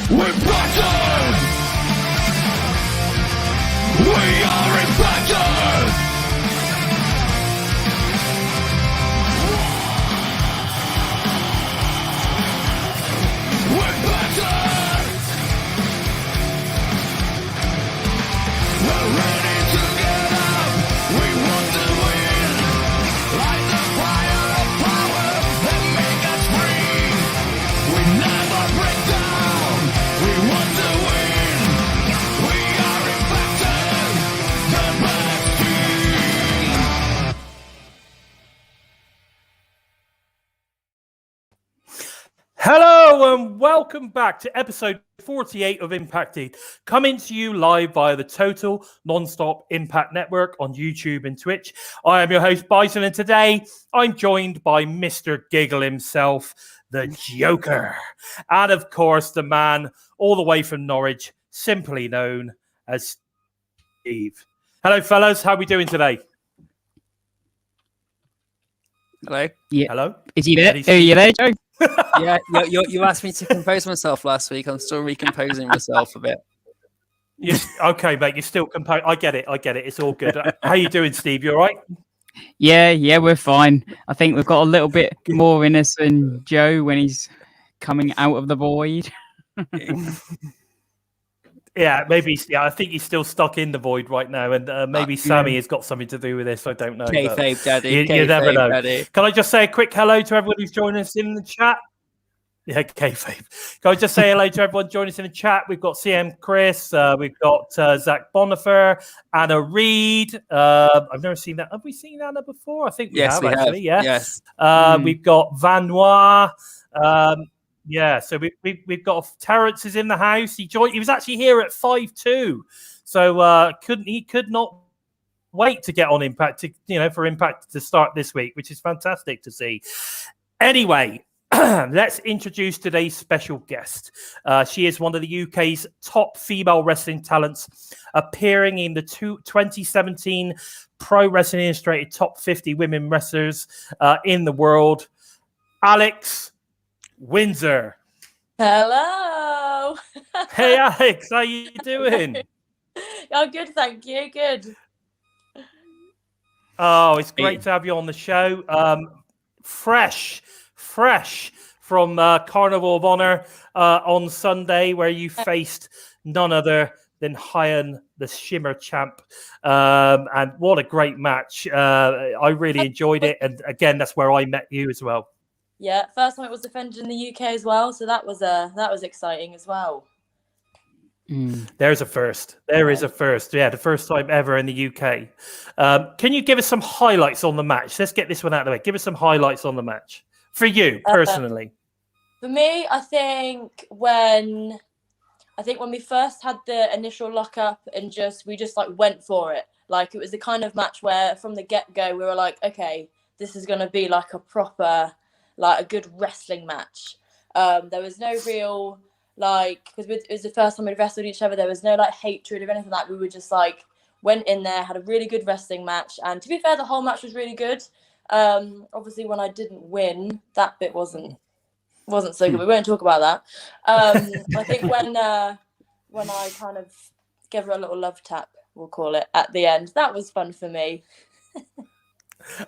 We're battered! We are impacted! We're battered! We're ready to get up! We want to win! Light the fire of power and make us free! We never break down! We want to win! We are impacted! The best team! Hello and welcome back to episode 48 of Impacted, coming to you live via the Total Nonstop Impact Network on YouTube and Twitch. I am your host Bison, and today I'm joined by Mr. Giggle himself, the Joker, and of course the man all the way from Norwich, simply known as Steve. Hello fellas, how are we doing today? Hello. Yeah. Hello? Is he there? Eddie Are you there, Joe? Yeah, you asked me to compose myself last week. I'm still recomposing myself a bit. Okay, mate, you're still composed. I get it. It's all good. How you doing, Steve? You all right? Yeah, we're fine. I think we've got a little bit more in us than Joe when he's coming out of the void. Yeah, maybe. Yeah, I think he's still stuck in the void right now, and maybe Sami has got something to do with this. I don't know. Kayfabe, daddy. You never know. Daddy. Can I just say a quick hello to everyone who's joining us in the chat? Yeah, kayfabe. Can I just say hello to everyone joining us in the chat? We've got CM Chris, we've got Zach Bonifer, Anna Reed. I've never seen that. Have we seen Anna before? I think we have, actually. Yeah. Yes. We've got Van Noir. Yeah, so we've got Terrence is in the house. He was actually here at 5-2, so he could not wait to get on Impact for Impact to start this week, which is fantastic to see. Anyway, let's introduce today's special guest. She is one of the UK's top female wrestling talents, appearing in the 2017 Pro Wrestling Illustrated Top 50 Women Wrestlers in the world. Alex Windsor. Hello. Hey Alex, how you doing? I'm good, thank you. Good. Oh, it's great to have you on the show. Fresh from Carnival of Honor on Sunday, where you faced none other than Hyan, the Shimmer champ. And what a great match. I really enjoyed it. And again, that's where I met you as well. Yeah, first time it was defended in the UK as well, so that was exciting as well. There's a first. There is a first. Yeah, the first time ever in the UK. Can you give us some highlights on the match? Let's get this one out of the way. Give us some highlights on the match for you personally. For me, I think when we first had the initial lock up and we just like went for it. Like it was the kind of match where from the get go we were like, okay, this is gonna be like a proper, like a good wrestling match. There was no real because it was the first time we'd wrestled each other. There was no like hatred or anything like that. We were just like went in there, had a really good wrestling match, and to be fair, the whole match was really good. Obviously, when I didn't win, that bit wasn't so good. We won't talk about that. I think when I kind of gave her a little love tap, we'll call it, at the end, that was fun for me.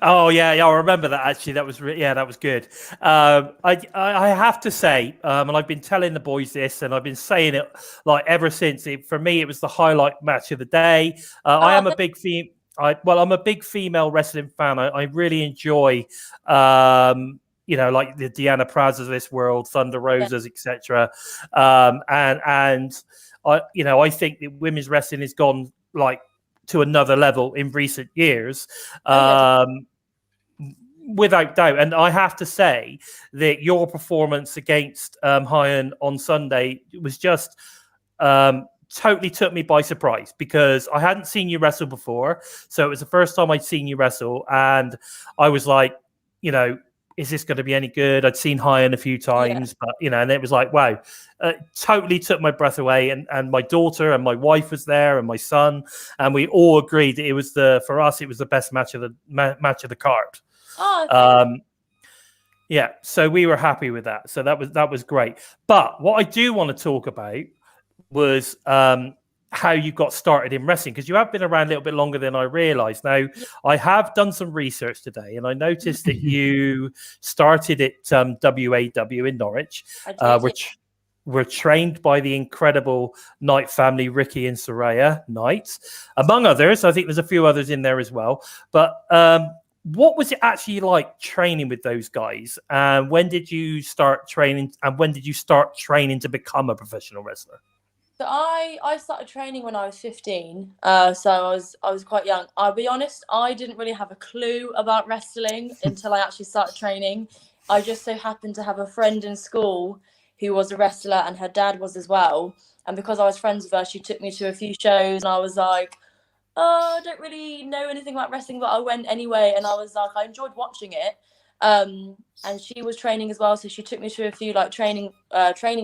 Oh yeah, I remember that actually. That was that was good. I have to say, and I've been telling the boys this, and I've been saying it like ever since. For me, it was the highlight match of the day. I'm a big female wrestling fan. I really enjoy, like the Deanna Prazas of this world, Thunder Rosas, etc. And I think that women's wrestling has gone like to another level in recent years, without doubt. And I have to say that your performance against Hyan on Sunday was just totally took me by surprise, because I hadn't seen you wrestle before. So it was the first time I'd seen you wrestle, and I was like, is this going to be any good? I'd seen Hyan a few times, but and it was like, wow, totally took my breath away. And my daughter and my wife was there, and my son, and we all agreed that it was for us, it was the best match of the card. Yeah, so we were happy with that. So that was great. But what I do want to talk about was how you got started in wrestling, because you have been around a little bit longer than I realized. Now, I have done some research today, and I noticed that you started at WAW in Norwich, which were trained by the incredible Knight family, Ricky and Soraya Knight, among others. I think there's a few others in there as well. But what was it actually like training with those guys? When did you start training, and when did you start training to become a professional wrestler? So I started training when I was 15. So I was quite young. I'll be honest, I didn't really have a clue about wrestling until I actually started training. I just so happened to have a friend in school who was a wrestler, and her dad was as well. And because I was friends with her, she took me to a few shows, and I was like, oh, I don't really know anything about wrestling, but I went anyway. And I was like, I enjoyed watching it. And she was training as well, so she took me to a few like training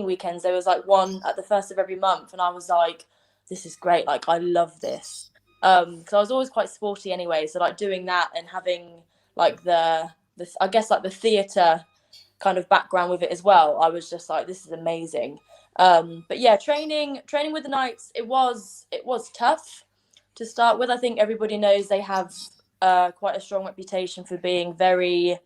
weekends. There was like one at the first of every month, and I was like, this is great, like I love this. Because I was always quite sporty anyway, so like doing that and having like the I guess like the theatre kind of background with it as well, I was just like, this is amazing. But yeah, training with the Knights, it was tough to start with. I think everybody knows they have quite a strong reputation for being very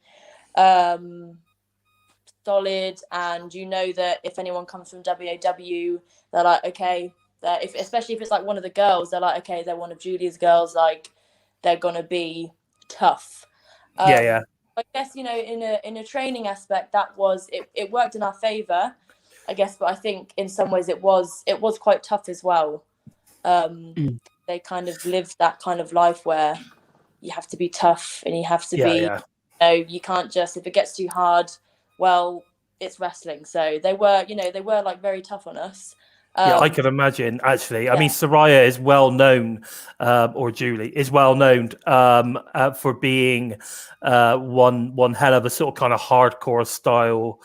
solid, and you know that if anyone comes from WAW, they're like, okay, especially if it's like one of the girls, they're like, okay, they're one of Julie's girls, like they're gonna be tough. Yeah. I guess, you know, in a training aspect, that was it worked in our favor, I guess, but I think in some ways it was quite tough as well. They kind of lived that kind of life where you have to be tough, and you have to be, you know, you can't just, if it gets too hard, well, it's wrestling. So they were like very tough on us. Yeah, I can imagine, actually. I mean, Soraya is well known, or Julie is well known for being one hell of a sort of kind of hardcore style,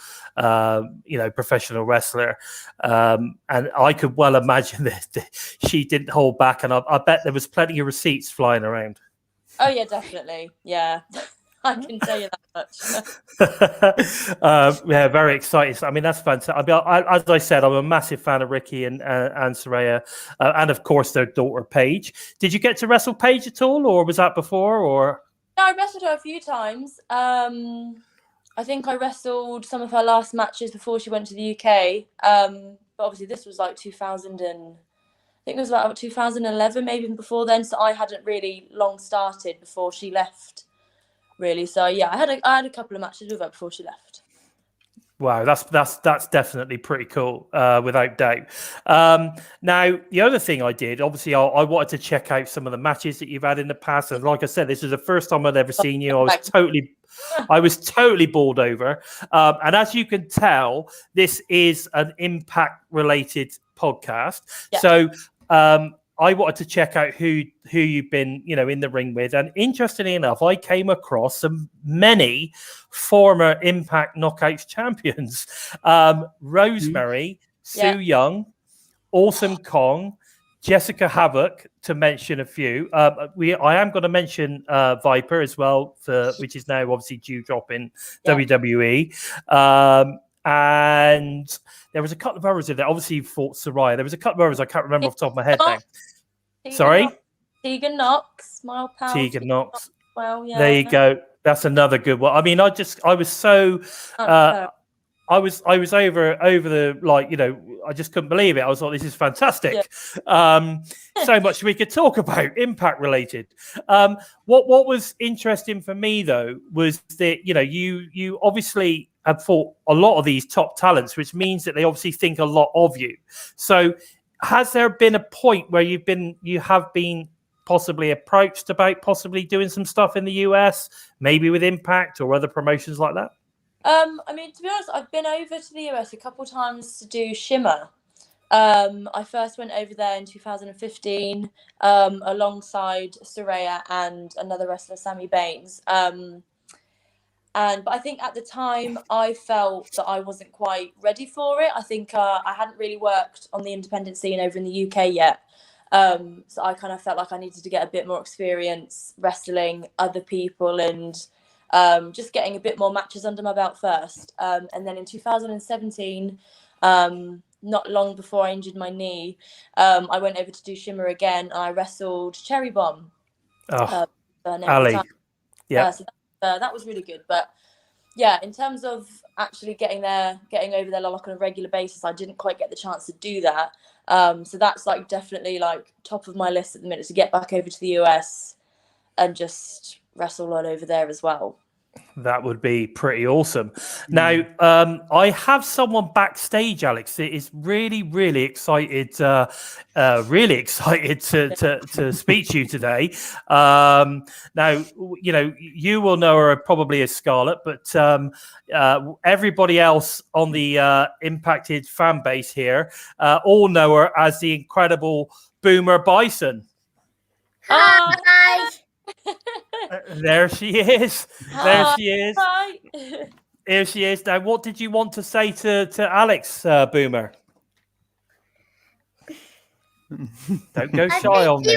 you know, professional wrestler. And I could well imagine that she didn't hold back. And I bet there was plenty of receipts flying around. Oh, yeah, definitely. Yeah. I can tell you that much. Yeah, very exciting. I mean, that's fantastic. I mean, as I said, I'm a massive fan of Ricky and Soraya, and of course their daughter Paige. Did you get to wrestle Paige at all, or was that before? Or no, I wrestled her a few times. I think I wrestled some of her last matches before she went to the UK. But obviously this was like 2000 and I think it was about 2011, maybe even before then. So I hadn't really long started before she left, really. So yeah, I had a couple of matches with her before she left. Wow, that's definitely pretty cool, without doubt. Now, the other thing I did, obviously, I wanted to check out some of the matches that you've had in the past, and like I said, this is the first time I'd ever seen you. I was totally bowled over, and as you can tell, this is an Impact-related podcast. Yeah. So I wanted to check out who you've been, you know, in the ring with. And interestingly enough, I came across many former Impact Knockouts champions. Rosemary, Sue Young, Awesome Kong, Jessica Havoc, to mention a few. I am going to mention Viper as well, which is now obviously due drop in WWE. And there was a couple of others in there. Obviously, you fought Soraya. There was a couple of others I can't remember off the top of my head now. Sorry? Tegan Knox, my pal. Tegan Knox. Well, yeah. There you go. That's another good one. I mean, I was so... I was over the, like, you know, I just couldn't believe it. I was like, this is fantastic. Yeah. So much we could talk about, Impact related. What was interesting for me, though, was that, you know, you obviously have fought a lot of these top talents, which means that they obviously think a lot of you. So has there been a point where you have been possibly approached about possibly doing some stuff in the US, maybe with Impact or other promotions like that? I mean, to be honest, I've been over to the US a couple of times to do Shimmer. I first went over there in 2015 alongside Soraya and another wrestler, Sami Baines. But I think at the time I felt that I wasn't quite ready for it. I think I hadn't really worked on the independent scene over in the UK yet. So I kind of felt like I needed to get a bit more experience wrestling other people and just getting a bit more matches under my belt first. And then in 2017, not long before I injured my knee, I went over to do Shimmer again, and I wrestled Cherry Bomb. Oh, Her name at the Ali. time. Yeah. So that was really good. But yeah, in terms of actually getting over there like on a regular basis, I didn't quite get the chance to do that. So that's like definitely like top of my list at the minute, to get back over to the US and just wrestle all over there as well. That would be pretty awesome. Now, I have someone backstage, Alex, that is really, really excited, to speak to you today. Now, you know, you will know her probably as Scarlett, but everybody else on the Impacted fan base here all know her as the incredible Boomer Bison. Hi. There she is. There she is. Right. Here she is. Now, what did you want to say to Alex, Boomer? Don't go shy on me.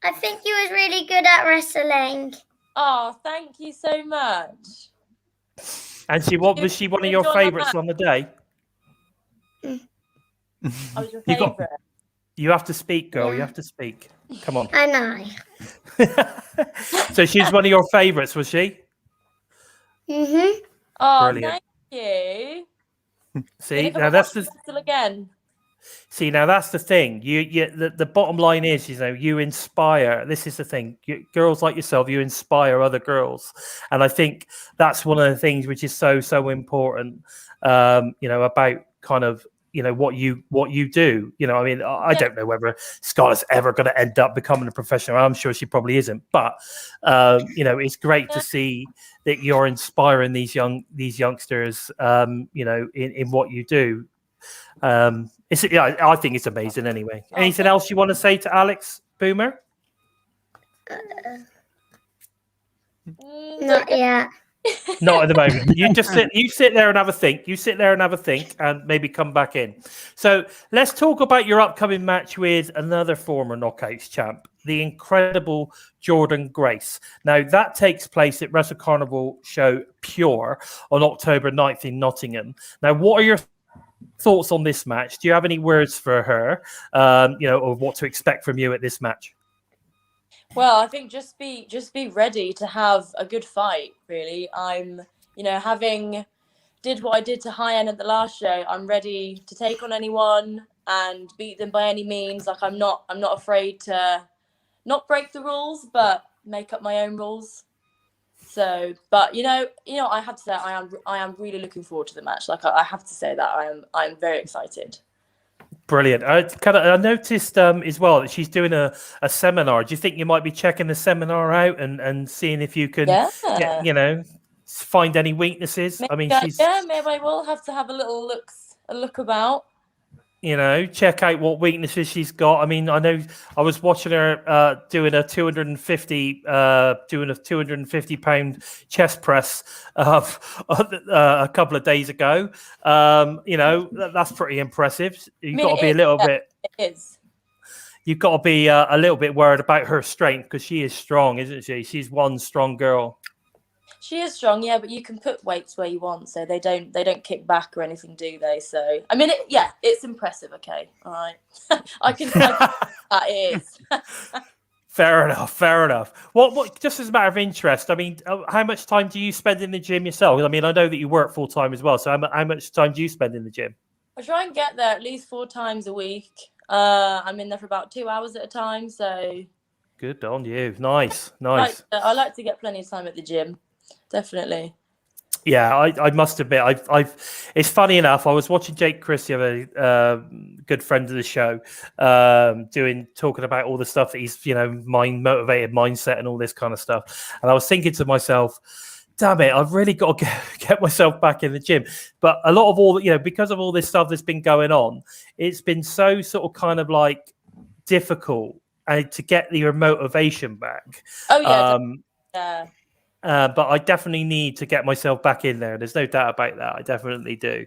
I think you was really good at wrestling. Oh, thank you so much. And was she one of your favourites on the day? I was your You got- favourite. You have to speak, girl. Yeah. You have to speak. Come on. I know. So she's one of your favourites, was she? Mhm. Oh, Brilliant. thank you. See, If I now that's watch the wrestle again. that's the thing. The bottom line is, you know, you inspire. This is the thing. Girls like yourself, you inspire other girls, and I think that's one of the things which is so important. You know, about kind of, you know, what you do. You know, I mean, I don't know whether Scarlett's ever going to end up becoming a professional. I'm sure she probably isn't, but you know, it's great to see that you're inspiring these youngsters. You know, in what you do. I think it's amazing. Anyway, anything else you want to say to Alex, Boomer? Not yet. Not at the moment. You just sit there and have a think. You sit there and have a think, and maybe come back in. So let's talk about your upcoming match with another former Knockouts champ, the incredible Jordan Grace. Now that takes place at Wrestle Carnival Show Pure on October 9th in Nottingham. Now, what are your thoughts on this match? Do you have any words for her? You know, of what to expect from you at this match? Well, I think just be ready to have a good fight. Really, I'm, you know, having did what I did to High End at the last show. I'm ready to take on anyone and beat them by any means. Like I'm not afraid to not break the rules, but make up my own rules. So, but you know, I have to say I am really looking forward to the match. Like I have to say that I'm very excited. Brilliant. I noticed as well that she's doing a seminar. Do you think you might be checking the seminar out and seeing if you can, get, you know, find any weaknesses? Maybe, I mean, maybe I will have to have a little look about. You know, check out what weaknesses she's got. I mean, I know I was watching her doing a 250 pound chest press a couple of days ago. You know, that's pretty impressive. You've got to be a little bit. It is. You've got to be a little bit worried about her strength, because she is strong, isn't she? She's one strong girl. She is strong, yeah, but you can put weights where you want, so they don't kick back or anything, do they? So I mean, it's impressive. Okay, all right, I can that is. Fair enough. What? Just as a matter of interest, I mean, how much time do you spend in the gym yourself? I mean, I know that you work full time as well. So how much time do you spend in the gym? I try and get there at least 4 times a week. I'm in there for about 2 hours at a time. So good on you. Nice. I like to get plenty of time at the gym. Definitely. Yeah, I must admit, it's funny enough. I was watching Jake Chris, the other good friend of the show, talking about all the stuff that he's, you know, motivated mindset and all this kind of stuff. And I was thinking to myself, damn it, I've really got to get myself back in the gym. But a lot of all, you know, because of all this stuff that's been going on, it's been so sort of kind of like difficult to get your motivation back. Oh yeah. Yeah. But I definitely need to get myself back in there. There's no doubt about that. I definitely do.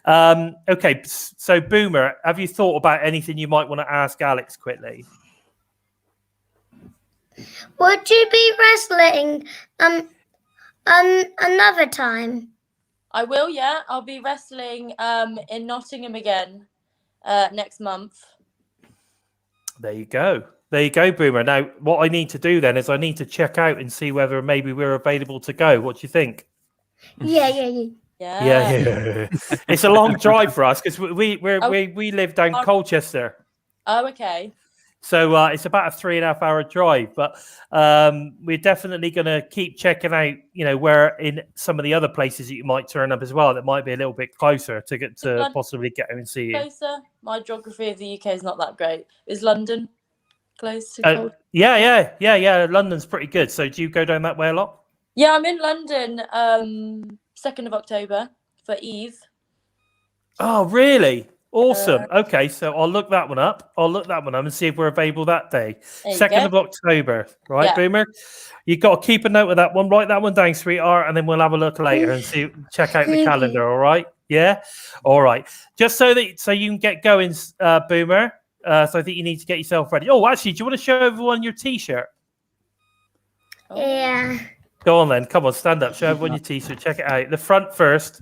Okay, so Boomer, have you thought about anything you might want to ask Alex quickly? Would you be wrestling another time? I will, yeah. I'll be wrestling in Nottingham again next month. There you go. There you go, Boomer. Now, what I need to do then is I need to check out and see whether maybe we're available to go. What do you think? Yeah. Yeah. It's a long drive for us because we live down Colchester. Oh, okay. So it's about a 3.5 hour drive, but we're definitely going to keep checking out, where in some of the other places that you might turn up as well that might be a little bit closer to get to possibly get out and see you. Closer. My geography of the UK is not that great. Is London close to Colchester? Yeah. London's pretty good. So do you go down that way a lot? Yeah, I'm in London 2nd of October for Eve. Oh, really? Awesome. Okay, so I'll look that one up. And see if we're available that day. 2nd of October. Right, Yeah. Boomer? You've got to keep a note of that one. Write that one down, sweetheart, and then we'll have a look later and check out the calendar, all right? Yeah? All right. Just so you can get going, Boomer. So I think you need to get yourself ready. Oh, actually, do you want to show everyone your T-shirt? Yeah. Go on then. Come on, stand up. Show everyone your T-shirt. Check it out. The front first.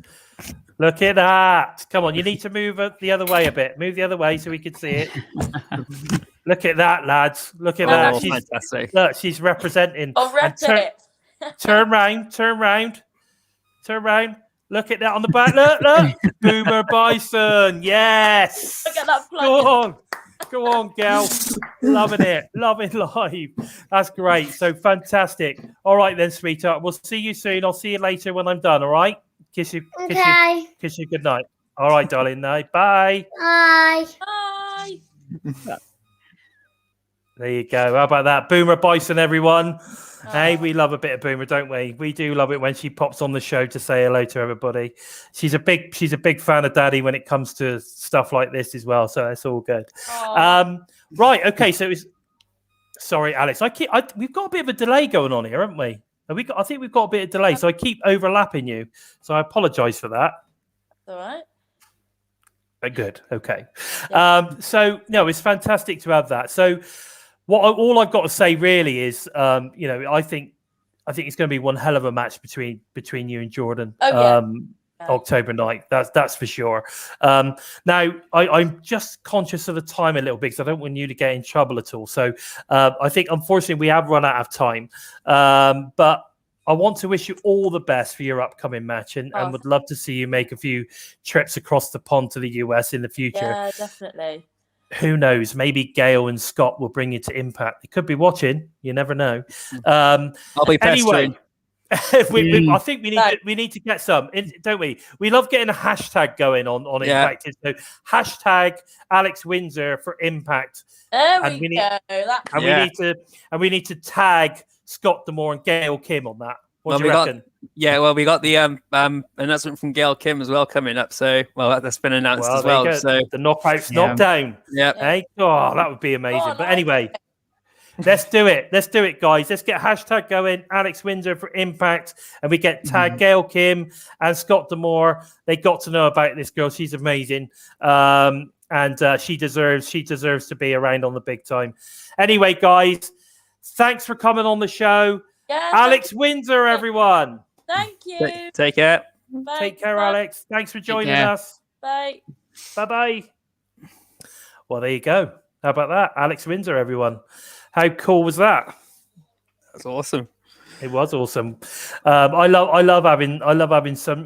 Look at that. Come on, you need to move the other way a bit. Move the other way so we can see it. Look at that, lads. Look at that. Fantastic. Look, she's representing. I'll rep it. Turn round. Look at that on the back. Look. Boomer Bison. Yes. Look at that plug. Go on, gal. Loving it. Loving life. That's great. So fantastic. All right then, sweetheart. We'll see you soon. I'll see you later when I'm done. All right. Kiss you. Okay. Kiss you. Good night. All right, darling. Night. Bye. Bye. Bye. There you go. How about that? Boomer Bison, everyone. Hey, we love a bit of Boomer, don't we? We do love it when she pops on the show to say hello to everybody. She's a big fan of Daddy when it comes to stuff like this as well. So it's all good. Right. Okay. So sorry, Alex. We've got a bit of a delay going on here, haven't we? I think we've got a bit of delay, so I keep overlapping you. So I apologise for that. All right. Good. Okay. So no, it's fantastic to have that. So all I've got to say really is, I think it's going to be one hell of a match between you and Jordan. October 9th. That's for sure. Now I'm just conscious of the time a little bit because I don't want you to get in trouble at all. So I think unfortunately we have run out of time. But I want to wish you all the best for your upcoming match and would love to see you make a few trips across the pond to the US in the future. Yeah, definitely. Who knows? Maybe Gail and Scott will bring you to Impact. They could be watching. You never know. I'll be anyway. pestering. I think we need to get some, don't we? We love getting a hashtag going on Impact. So hashtag Alex Windsor for Impact. There we go. We need to tag Scott Demore and Gail Kim on that. What do you reckon? We got the announcement from Gail Kim as well coming up. So, that's been announced as well. So the knockout's knocked down. Yeah. Hey? Oh, that would be amazing. But anyway, let's do it. Let's do it, guys. Let's get a hashtag going. Alex Windsor for Impact, and we get tag Gail Kim and Scott Demore. They got to know about this girl. She's amazing. And she deserves to be around on the big time. Anyway, guys, thanks for coming on the show. Yeah, Alex Windsor, everyone. Thank you. Take care. Bye. Take care, Alex. Thanks for joining us. Bye. Bye-bye. Well, there you go. How about that? Alex Windsor, everyone. How cool was that? That's awesome. It was awesome. I love having some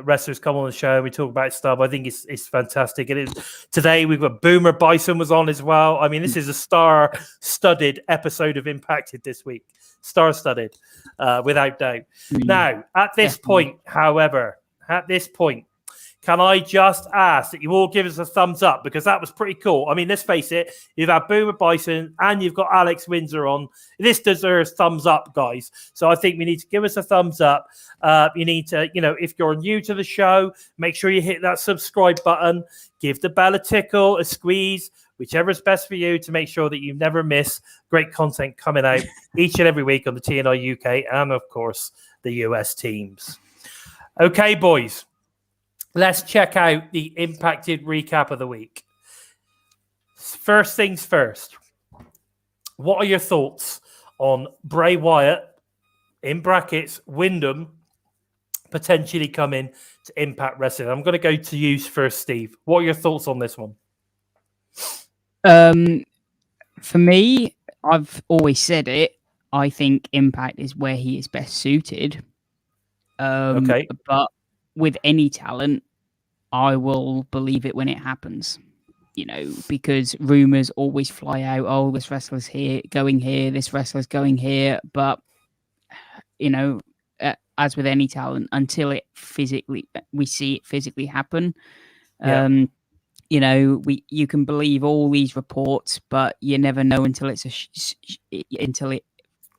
wrestlers come on the show and we talk about stuff. I think it's fantastic. It is. Today we've got Boomer Bison was on as well. I mean, this is a star-studded episode of Impacted this week. Star-studded, without doubt. Now, at this point, however, can I just ask that you all give us a thumbs up because that was pretty cool. I mean, let's face it, you've had Boomer Bison and you've got Alex Windsor on. This deserves thumbs up, guys. So I think we need to give us a thumbs up. You need to, if you're new to the show, make sure you hit that subscribe button, give the bell a tickle, a squeeze, whichever is best for you to make sure that you never miss great content coming out each and every week on the TNI UK and, of course, the US teams. Okay, boys. Let's check out the Impacted recap of the week. First things first. What are your thoughts on Bray Wyatt, in brackets, Wyndham, potentially coming to Impact Wrestling. I'm going to go to you first, Steve. What are your thoughts on this one? For me, I've always said it. I think Impact is where he is best suited. Okay. But with any talent, I will believe it when it happens. Because rumors always fly out. Oh, this wrestler's going here. This wrestler's going here. But as with any talent, until we see it physically happen. Yeah. You can believe all these reports, but you never know until it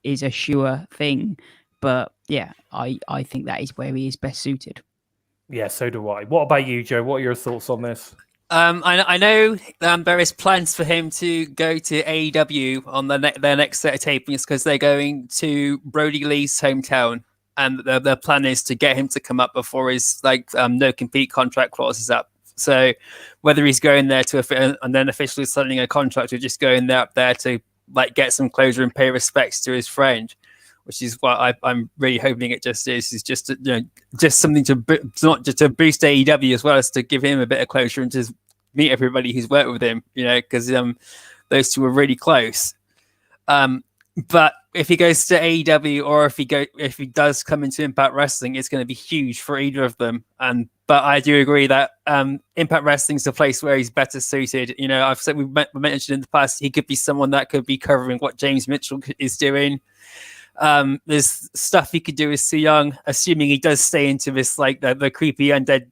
is a sure thing. But yeah, I think that is where he is best suited. Yeah, so do I. What about you, Joe? What are your thoughts on this? I know there is plans for him to go to AEW on their next set of tapings because they're going to Brody Lee's hometown, and their plan is to get him to come up before his no compete contract clause is up. So whether he's going there and then officially signing a contract, or just going up there to get some closure and pay respects to his friend, which is what I'm really hoping it just is just just something not just to boost AEW as well as to give him a bit of closure and to meet everybody who's worked with him, because those two are really close. But if he goes to AEW or if he does come into Impact Wrestling, it's going to be huge for either of them. But I do agree that Impact Wrestling is the place where he's better suited. I've said we've mentioned in the past he could be someone that could be covering what James Mitchell is doing. There's stuff he could do with Su Yung, assuming he does stay into this the creepy undead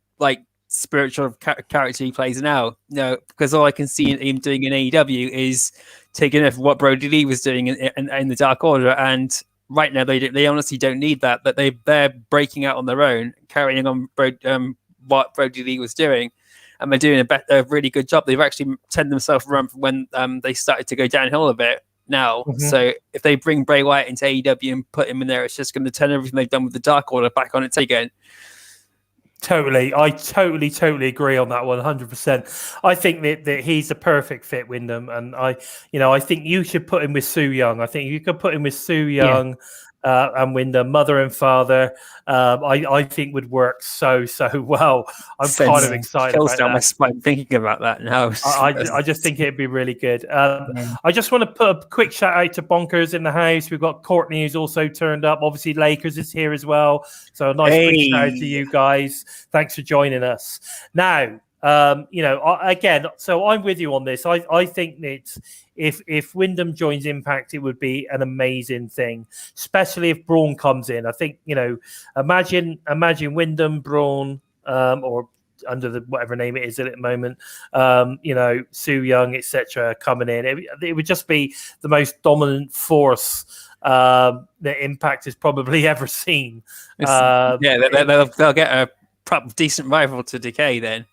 spiritual character he plays now. Because all I can see him doing in AEW is taking over what Brody Lee was doing in the Dark Order, and right now they honestly don't need that. But they're breaking out on their own, carrying on what Brody Lee was doing, and they're doing a really good job. They've actually turned themselves around when they started to go downhill a bit now. Mm-hmm. So if they bring Bray Wyatt into AEW and put him in there, it's just going to turn everything they've done with the Dark Order back on its again. Totally. I totally agree on that one, 100%. I think that he's a perfect fit, Wyndham, and I think you should put him with Su Yung. I think you could put him with Su Yung and Wyndham, mother and father. I think would work so well. I'm kind of excited about that. My spine thinking about that now. I just think it'd be really good. I just want to put a quick shout out to Bonkers in the house. We've got Courtney who's also turned up. Obviously, Lakers is here as well. So a nice quick shout out to you guys. Thanks for joining us. Now, again, so I'm with you on this. I think that if Wyndham joins Impact, it would be an amazing thing, especially if Braun comes in. I think, imagine Wyndham, Braun, or under the whatever name it is at the moment, Su Yung, etc., coming in. It would just be the most dominant force that Impact has probably ever seen. They'll get a decent rival to Decay then.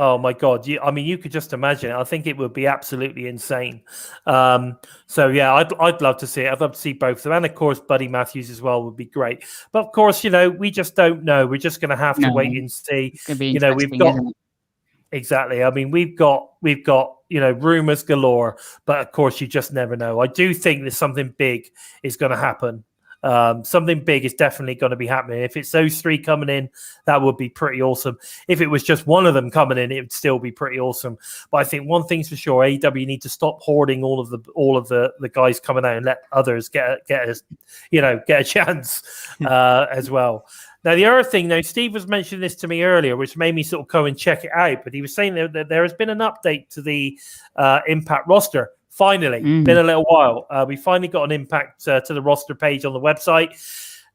Oh my God! You could just imagine it. I think it would be absolutely insane. I'd love to see it. I'd love to see both of them, and of course, Buddy Matthews as well would be great. But of course, we just don't know. We're just going to have to wait and see. We've got exactly. I mean, we've got rumors galore, but of course, you just never know. I do think that something big is going to happen. Something big is definitely going to be happening. If it's those three coming in, that would be pretty awesome. If it was just one of them coming in, it would still be pretty awesome. But I think one thing's for sure: AEW need to stop hoarding all of the guys coming out and let others get a chance as well. Now, the other thing, Steve was mentioning this to me earlier, which made me sort of go and check it out. But he was saying that there has been an update to the Impact roster. Finally, been a little while. We finally got an Impact to the roster page on the website.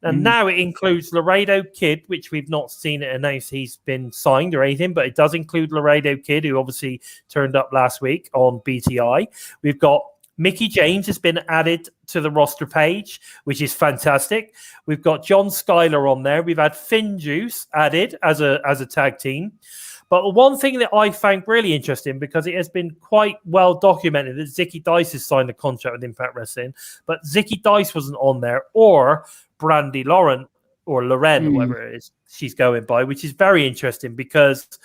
And now it includes Laredo Kid, which we've not seen it announced he's been signed or anything, but it does include Laredo Kid, who obviously turned up last week on BTI. We've got Mickey James has been added to the roster page, which is fantastic. We've got John Skyler on there. We've had Finn Juice added as a tag team. But one thing that I found really interesting, because it has been quite well documented that Zicky Dice has signed a contract with Impact Wrestling, but Zicky Dice wasn't on there, or Brandy Lauren, or Loren, or whatever it is she's going by, which is very interesting because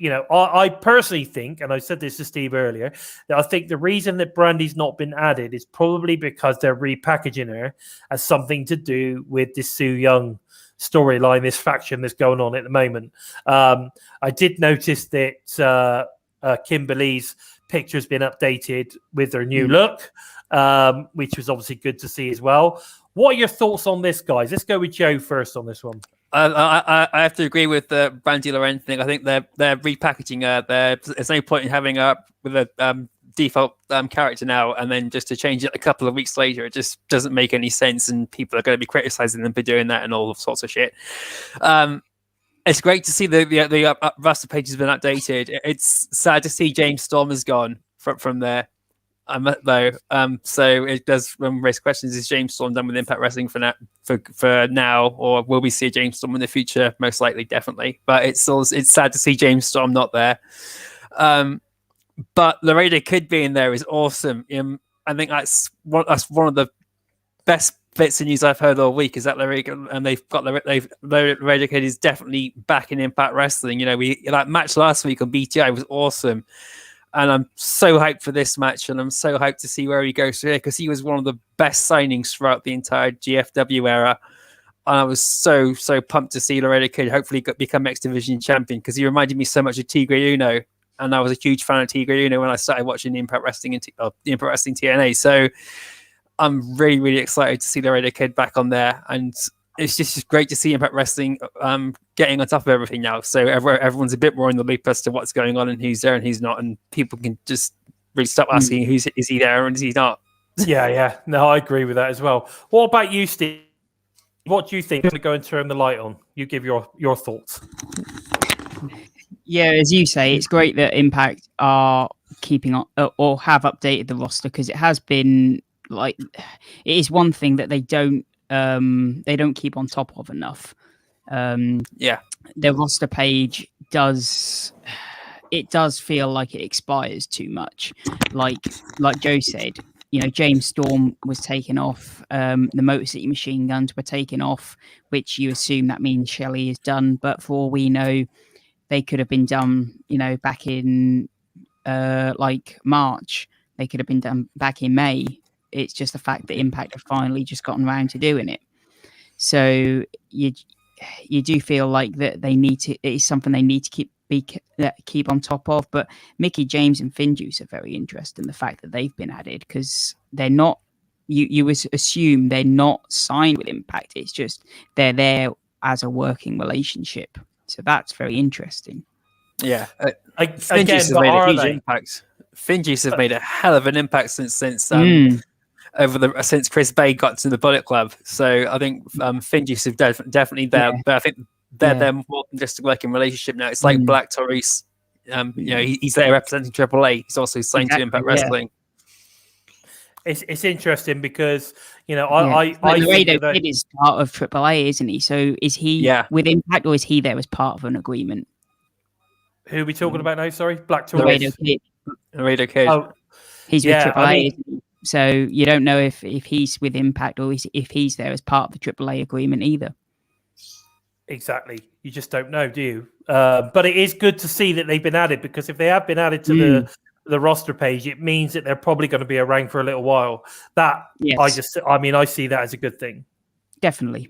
I personally think, and I said this to Steve earlier, that I think the reason that Brandy's not been added is probably because they're repackaging her as something to do with this Sue Young storyline, this faction that's going on at the moment. I did notice that Kimberly's picture has been updated with her new look, which was obviously good to see as well. What are your thoughts on this, guys? Let's go with Joe first on this one. I have to agree with the Brandy Loren thing. I think they're repackaging her. There's no point in having her with a default character now, and then just to change it a couple of weeks later, it just doesn't make any sense, and people are going to be criticizing them for doing that and all sorts of shit. It's great to see the roster page has been updated. It's sad to see James Storm has gone from there. Though, so it does raise questions: is James Storm done with Impact Wrestling for now, or will we see James Storm in the future? Most likely, definitely. But it's sad to see James Storm not there. But Laredo Kid being there is awesome. I think that's one of the best bits of news I've heard all week. Is that Laredo, and Laredo Kid is definitely back in Impact Wrestling. That match last week on BTI was awesome. And I'm so hyped for this match, and I'm so hyped to see where he goes from here, because he was one of the best signings throughout the entire GFW era. And I was so pumped to see Laredo Kid hopefully become X Division champion, because he reminded me so much of Tigre Uno, and I was a huge fan of Tigre Uno when I started watching the Impact Wrestling and Impact Wrestling TNA. So I'm really, really excited to see Laredo Kid back on there, and it's just great to see Impact Wrestling getting on top of everything now. So everyone's a bit more in the loop as to what's going on and who's there and who's not, and people can just really stop asking is he there and is he not. Yeah. No, I agree with that as well. What about you, Steve? What do you think? I'm going to go and turn the light on. You give your thoughts. Yeah, as you say, it's great that Impact are keeping on or have updated the roster, because it has been it is one thing that they don't keep on top of enough. Their roster page does feel like it expires too much. Like Joe said, James Storm was taken off. The Motor City Machine Guns were taken off, which you assume that means Shelley is done. But for all we know, they could have been done, back in March. They could have been done back in May. It's just the fact that Impact have finally just gotten around to doing it. So you do feel like that it is something they need to keep on top of. But Mickey James and Finjuice are very interesting. The fact that they've been added, because they're not. You would assume they're not signed with Impact. It's just they're there as a working relationship. So that's very interesting. Yeah, Finjuice has made a huge impact. Finjuice has made a hell of an impact since Chris Bay got to the Bullet Club. So I think Finjuice is definitely there, but I think they're more than just a working relationship now. It's like Black Taurus. He's there representing AAA. He's also signed to Impact Wrestling. It's interesting because Laredo Kid is part of AAA, isn't he? So is he with Impact, or is he there as part of an agreement? Who are we talking about now? Sorry, Black Taurus. Laredo Kid. Oh, he's with AAA. Isn't he? So you don't know if he's with Impact or if he's there as part of the AAA agreement either. Exactly. You just don't know, do you? But it is good to see that they've been added, because if they have been added to the roster page, it means that they're probably going to be around for a little while. I see that as a good thing. Definitely.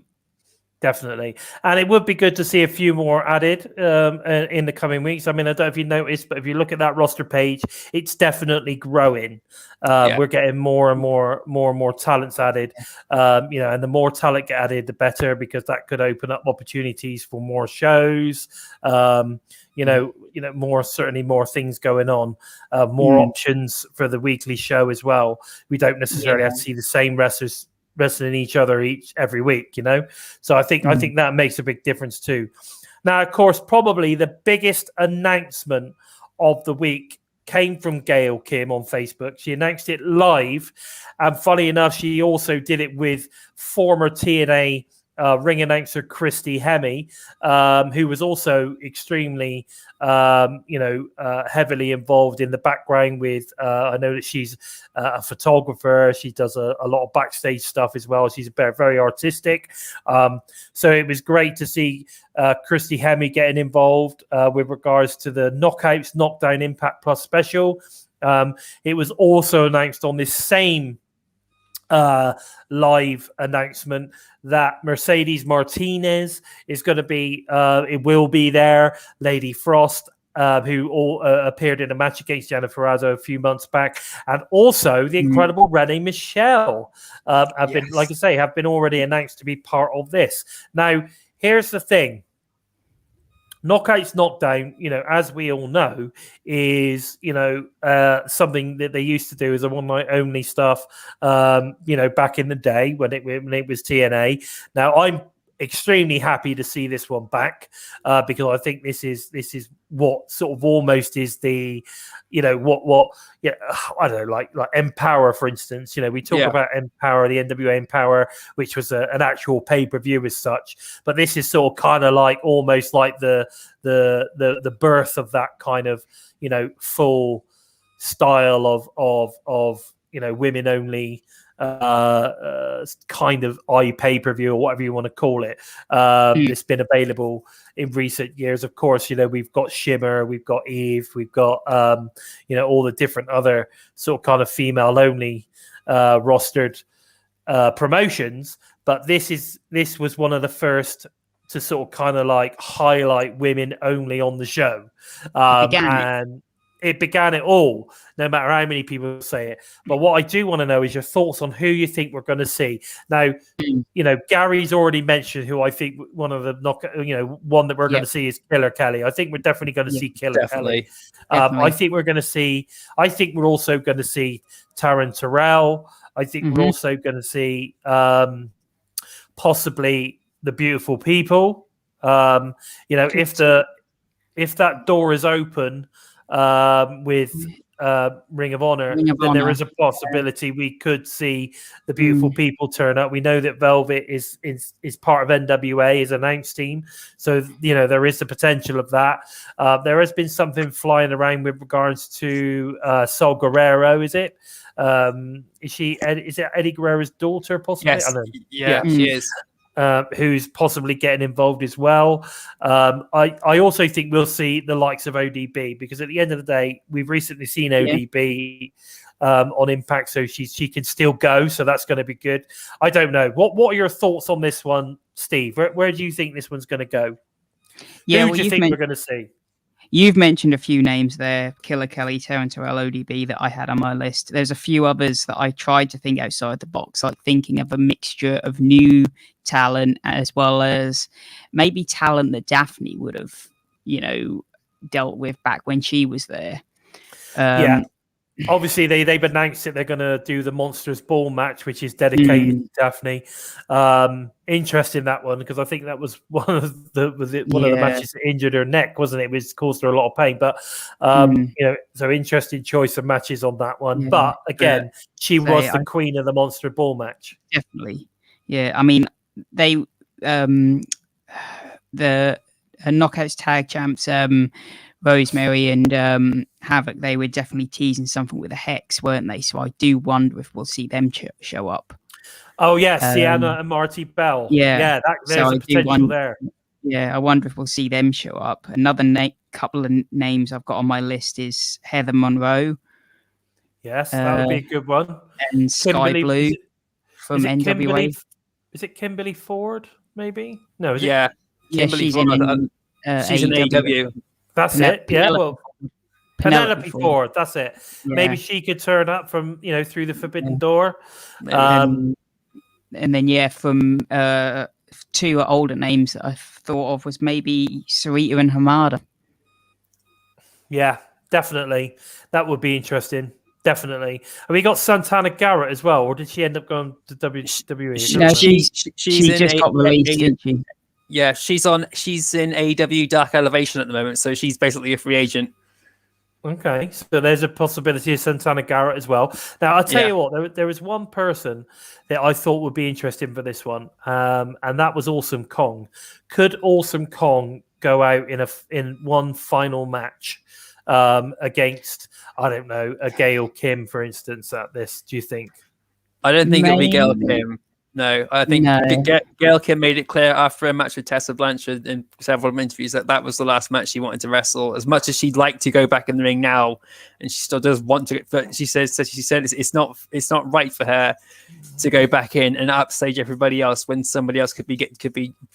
And it would be good to see a few more added in the coming weeks. I mean, I don't know if you noticed, but if you look at that roster page, it's definitely growing. We're getting more and more talents added. And the more talent get added, the better, because that could open up opportunities for more shows. More things going on, more options for the weekly show as well. We don't necessarily have to see the same wrestlers wrestling each other every week, So I think that makes a big difference too. Now, of course, probably the biggest announcement of the week came from Gail Kim on Facebook. She announced it live, and funny enough, she also did it with former TNA ring announcer Christy Hemme, who was also extremely, heavily involved in the background with, I know that she's a photographer. She does a lot of backstage stuff as well. She's very, very artistic. So it was great to see Christy Hemme getting involved with regards to the Knockouts Knockdown Impact Plus special. It was also announced on this same live announcement that Mercedes Martinez is going to be, it will be there. Lady Frost, who appeared in a match against Jennifer Razzo a few months back, and also the incredible Renee Michelle have been, like I say, have been already announced to be part of this. Now, here's the thing. Knockouts Knockdown, as we all know, is, something that they used to do as a one night only stuff, back in the day when it was TNA. Now, I'm extremely happy to see this one back because I think this is what sort of almost is the, I don't know, like Empower, for instance. We talk about Empower, the NWA Empower, which was an actual pay-per-view as such, but this is sort of kind of like almost like the birth of that kind of full style of women only kind of pay-per-view or whatever you want to call it. It's been available in recent years. Of course, we've got Shimmer, we've got Eve, we've got all the different other sort of kind of female only rostered promotions, but this was one of the first to sort of kind of like highlight women only on the show. It began it all, no matter how many people say it. But what I do want to know is your thoughts on who you think we're going to see. Now, Gary's already mentioned who I think one of the one that we're going to see is Killer Kelly. I think we're definitely going to see Killer Kelly. I think we're going to see. I think we're also going to see Taryn Terrell. I think we're also going to see possibly the Beautiful People. If that door is open with Ring of Honor, then there is a possibility we could see the Beautiful People turn up. We know that Velvet is part of NWA, is announced team, so there is the potential of that. There has been something flying around with regards to Sol Guerrero. Is it? Is it Eddie Guerrero's daughter? Possibly. Yes. I don't know. Yeah, she is. Who's possibly getting involved as well. I also think we'll see the likes of ODB, because at the end of the day, we've recently seen ODB on Impact, so she can still go, so that's going to be good. I don't know. What are your thoughts on this one, Steve? Where do you think this one's going to go? Who do you think we're going to see? You've mentioned a few names there: Killer Kelly, Taryn Terrell, ODB, that I had on my list. There's a few others that I tried to think outside the box, like thinking of a mixture of new talent as well as maybe talent that Daphne would have, dealt with back when she was there. Obviously, they've announced that they're going to do the Monsters Ball match, which is dedicated to Daphne. Interesting, that one, because I think that was one of the matches that injured her neck, wasn't it? Which caused her a lot of pain. But so interesting choice of matches on that one. Yeah. But again, she was the queen of the Monster Ball match. Definitely, yeah. I mean, they the Knockouts tag champs. Rosemary and Havoc, they were definitely teasing something with a hex, weren't they? So I do wonder if we'll see them show up. Oh, yes, Sienna and Marty Bell. Yeah, there's a potential there. Yeah, I wonder if we'll see them show up. Another couple of names I've got on my list is Heather Monroe. Yes, that would be a good one. And Sky Blue from NWA. Is it Kimberly Ford, maybe? No, is it? Yeah, Kimberly Ford. She's in AEW. That's it. Yeah, well, Penelope Ford. That's it. Yeah. Maybe she could turn up from through the forbidden door. And then from two older names that I thought of was maybe Sarita and Hamada. Yeah, definitely. That would be interesting. Definitely. And we got Santana Garrett as well, or did she end up going to WWE? No, she just got released, didn't she? Yeah, she's in AEW Dark Elevation at the moment, so she's basically a free agent. Okay, so there's a possibility of Santana Garrett as well. Now, I'll tell you what, there was one person that I thought would be interesting for this one, and that was Awesome Kong. Could Awesome Kong go out in one final match against, I don't know, a Gail Kim, for instance, at this, do you think? I don't think it'll be Gail Maybe. Kim. No, I think No. Gail Kim made it clear after a match with Tessa Blanchard in several interviews that was the last match she wanted to wrestle. As much as she'd like to go back in the ring now, and she still does want to, but she said it's not right for her to go back in and upstage everybody else when somebody else could be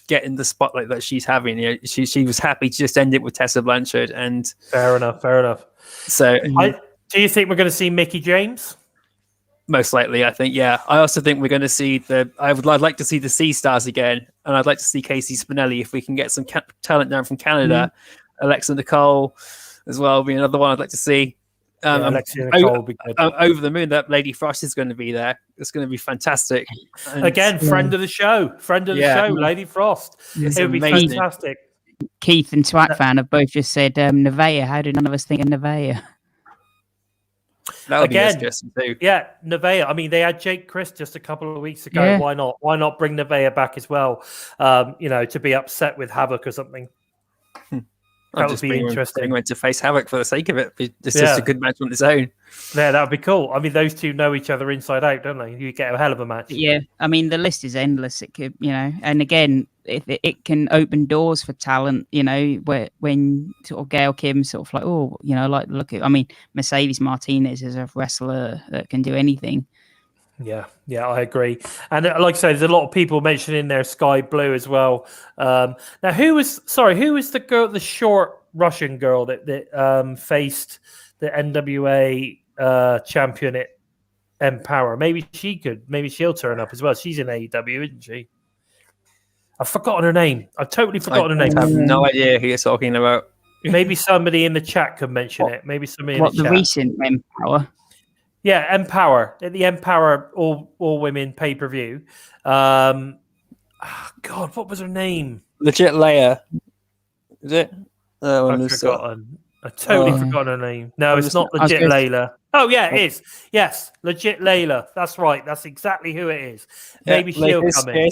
getting the spotlight that she's having. You know, she was happy to just end it with Tessa Blanchard, and Fair enough. so Do you think we're going to see Mickie James? most likely, I think, yeah. I also think we're going to see I'd like to see the Sea Stars again, and I'd like to see Casey Spinelli if we can get some talent down from Canada. Alexa Nicole as well would be another one I'd like to see. Alexia Nicole would be good. Over the moon that Lady Frost is going to be there. It's going to be fantastic. And Again, friend of the show, Lady Frost. It's It would be amazing. fantastic. Keith and Swag Fan have both just said Nevaeh. How did none of us think of Nevaeh? That would be Again, interesting too. Yeah, Nevaeh. I mean, they had Jake Chris just a couple of weeks ago. Yeah. Why not? Why not bring Nevaeh back as well? To be upset with Havoc or something. I'll That would just be bring interesting. him to face Havoc for the sake of it. It's just a good match on its own. Yeah, that would be cool. I mean, those two know each other inside out, don't they? You get a hell of a match. Yeah, I mean the list is endless. It could, and again, if it can open doors for talent, when sort of Gail Kim sort of like, look at, I mean, Mercedes Martinez is a wrestler that can do anything. Yeah, I agree. And like I say, there's a lot of people mentioning there Sky Blue as well. Now, who was the girl, the short Russian girl that faced the NWA champion at Empower? Maybe she'll turn up as well. She's in AEW, isn't she? I've forgotten her name. I've totally forgotten her name. I have no idea who you're talking about. Maybe somebody in the chat could mention it. Maybe somebody in What the the chat. recent Empower? Yeah, Empower. The Empower all women pay-per-view. God, what was her name? Legit Leia. Is it? I've forgotten. I totally forgotten her name. No, it's not Legit Layla. Oh, yeah, it is. Yes, Legit Layla. That's right. That's exactly who it is. Maybe she'll come in.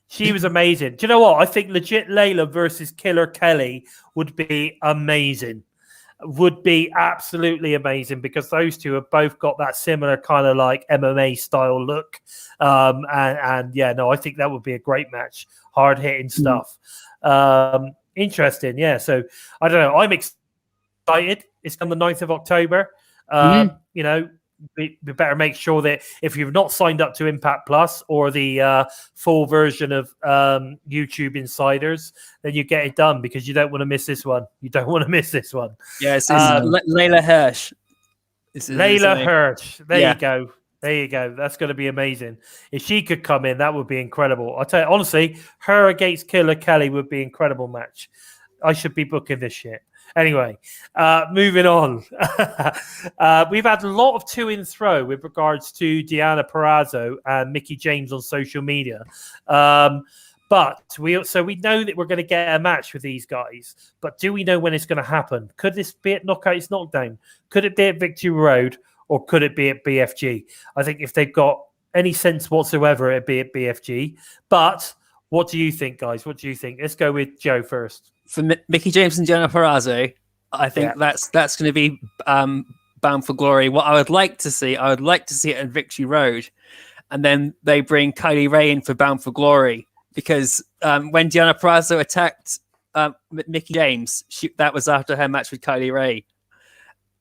She was amazing. Do you know what? I think Legit Layla versus Killer Kelly would be amazing. Would be absolutely amazing because those two have both got that similar kind of like MMA style look. I think that would be a great match. Hard hitting stuff. Interesting. Yeah. So I don't know. I'm excited. It's on the 9th of October. We better make sure that if you've not signed up to Impact Plus or the full version of YouTube Insiders, then you get it done because you don't want to miss this one. Yeah, it's Layla Hirsch. Layla Hirsch. There you go. That's going to be amazing. If she could come in, that would be incredible. I'll tell you, honestly, her against Killer Kelly would be an incredible match. I should be booking this shit. Anyway, moving on. We've had a lot of to and fro with regards to Deonna Purrazzo and Mickie James on social media. But we know that we're going to get a match with these guys. But do we know when it's going to happen? Could this be at Knockouts Knockdown? Could it be at Victory Road? Or could it be at BFG? I think if they've got any sense whatsoever, it'd be at BFG. But what do you think, guys? What do you think? Let's go with Joe first. For Mickie James and Deonna Purrazzo, I think that's going to be Bound for Glory. What I would like to see it at Victory Road, and then they bring Kylie Ray in for Bound for Glory because when Deonna Purrazzo attacked Mickie James, that was after her match with Kylie Ray.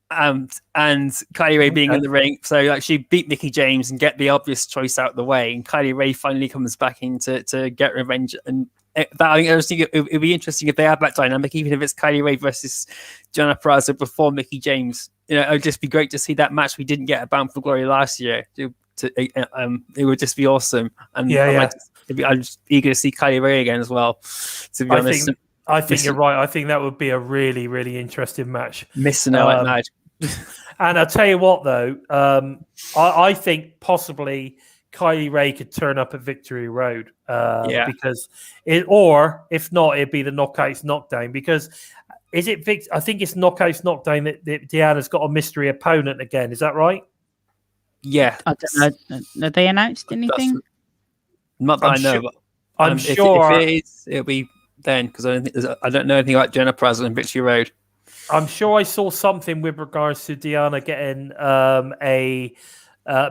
And Kylie Ray being in the ring, so she beat Mickie James and get the obvious choice out of the way, and Kylie Ray finally comes back in to get revenge. And I think it would be interesting if they have that dynamic, even if it's Kylie Ray versus Deonna Purrazzo before Mickie James. It would just be great to see that match we didn't get at Bound for Glory last year. It would just be awesome. And I'm just eager to see Kylie Ray again as well. To be honest. I think you're right. I think that would be a really, really interesting match. Missing out at night. And I'll tell you what, though, I think possibly Kylie Ray could turn up at Victory Road because or if not, it'd be the Knockouts Knockdown because Is it Vic? I think it's Knockouts Knockdown that Deanna's got a mystery opponent again. Is that right? Yeah. I don't know. Have they announced anything? Not that I'm I know. sure- But, I'm if sure. it is, it'll be then because I don't know anything about Jenna Prazel and Victory Road. I'm sure I saw something with regards to Deanna getting a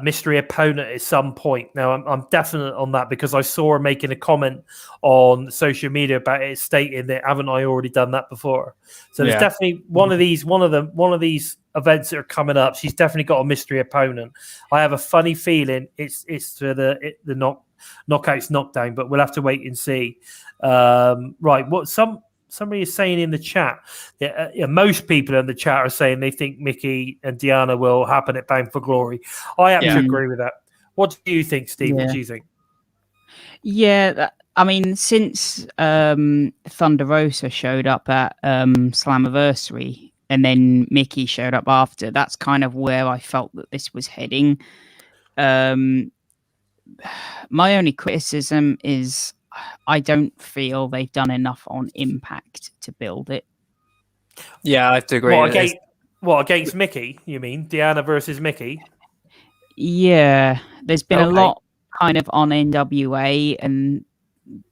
mystery opponent at some point. Now, I'm definite on that because I saw her making a comment on social media about it, stating that haven't I already done that before? So there's definitely one of these events that are coming up. She's definitely got a mystery opponent. I have a funny feeling it's for the knockouts knockdown, but we'll have to wait and see. Right, what somebody is saying in the chat. Most people in the chat are saying they think Mickey and Deanna will happen at Bound for Glory. I have to agree with that. What do you think, Steve? What do you think? Yeah, I mean, since Thunder Rosa showed up at Slammiversary and then Mickey showed up after, that's kind of where I felt that this was heading. My only criticism is I don't feel they've done enough on Impact to build it. Yeah, I have to agree. Against Mickey, you mean? Deanna versus Mickey? Yeah, there's been a lot kind of on NWA and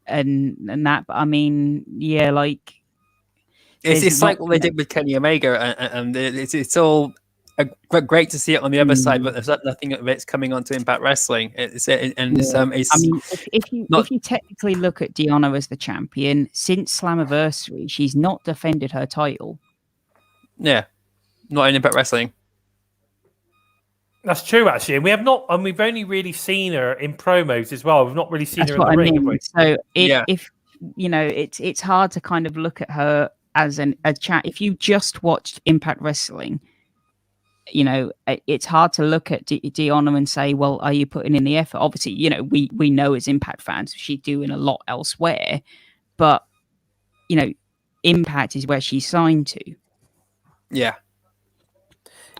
that, but I mean, yeah, like it's like what they did with Kenny Omega, and it's all great to see it on the other side, but there's nothing of it's coming onto Impact Wrestling. It's I mean, if you technically look at Deanna as the champion since Slammiversary, she's not defended her title. Yeah, not in Impact Wrestling. That's true, actually. And we have not, and we've only really seen her in promos as well. We've not really seen her in the ring. Have we? So if you know, it's hard to kind of look at her as a chat. If you just watched Impact Wrestling, you know, it's hard to look at Deanna and say, well, are you putting in the effort? Obviously, you know, we know as Impact fans, she's doing a lot elsewhere, but you know, Impact is where she's signed to. Yeah.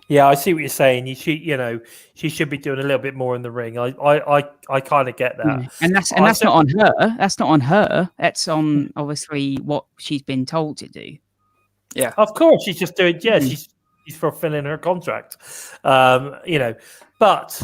Yeah, I see what you're saying. She should be doing a little bit more in the ring. I kind of get that. Yeah. And that's not on her. That's not on her. That's on obviously what she's been told to do. Yeah, of course she's just doing. Yeah, she's fulfilling her contract. But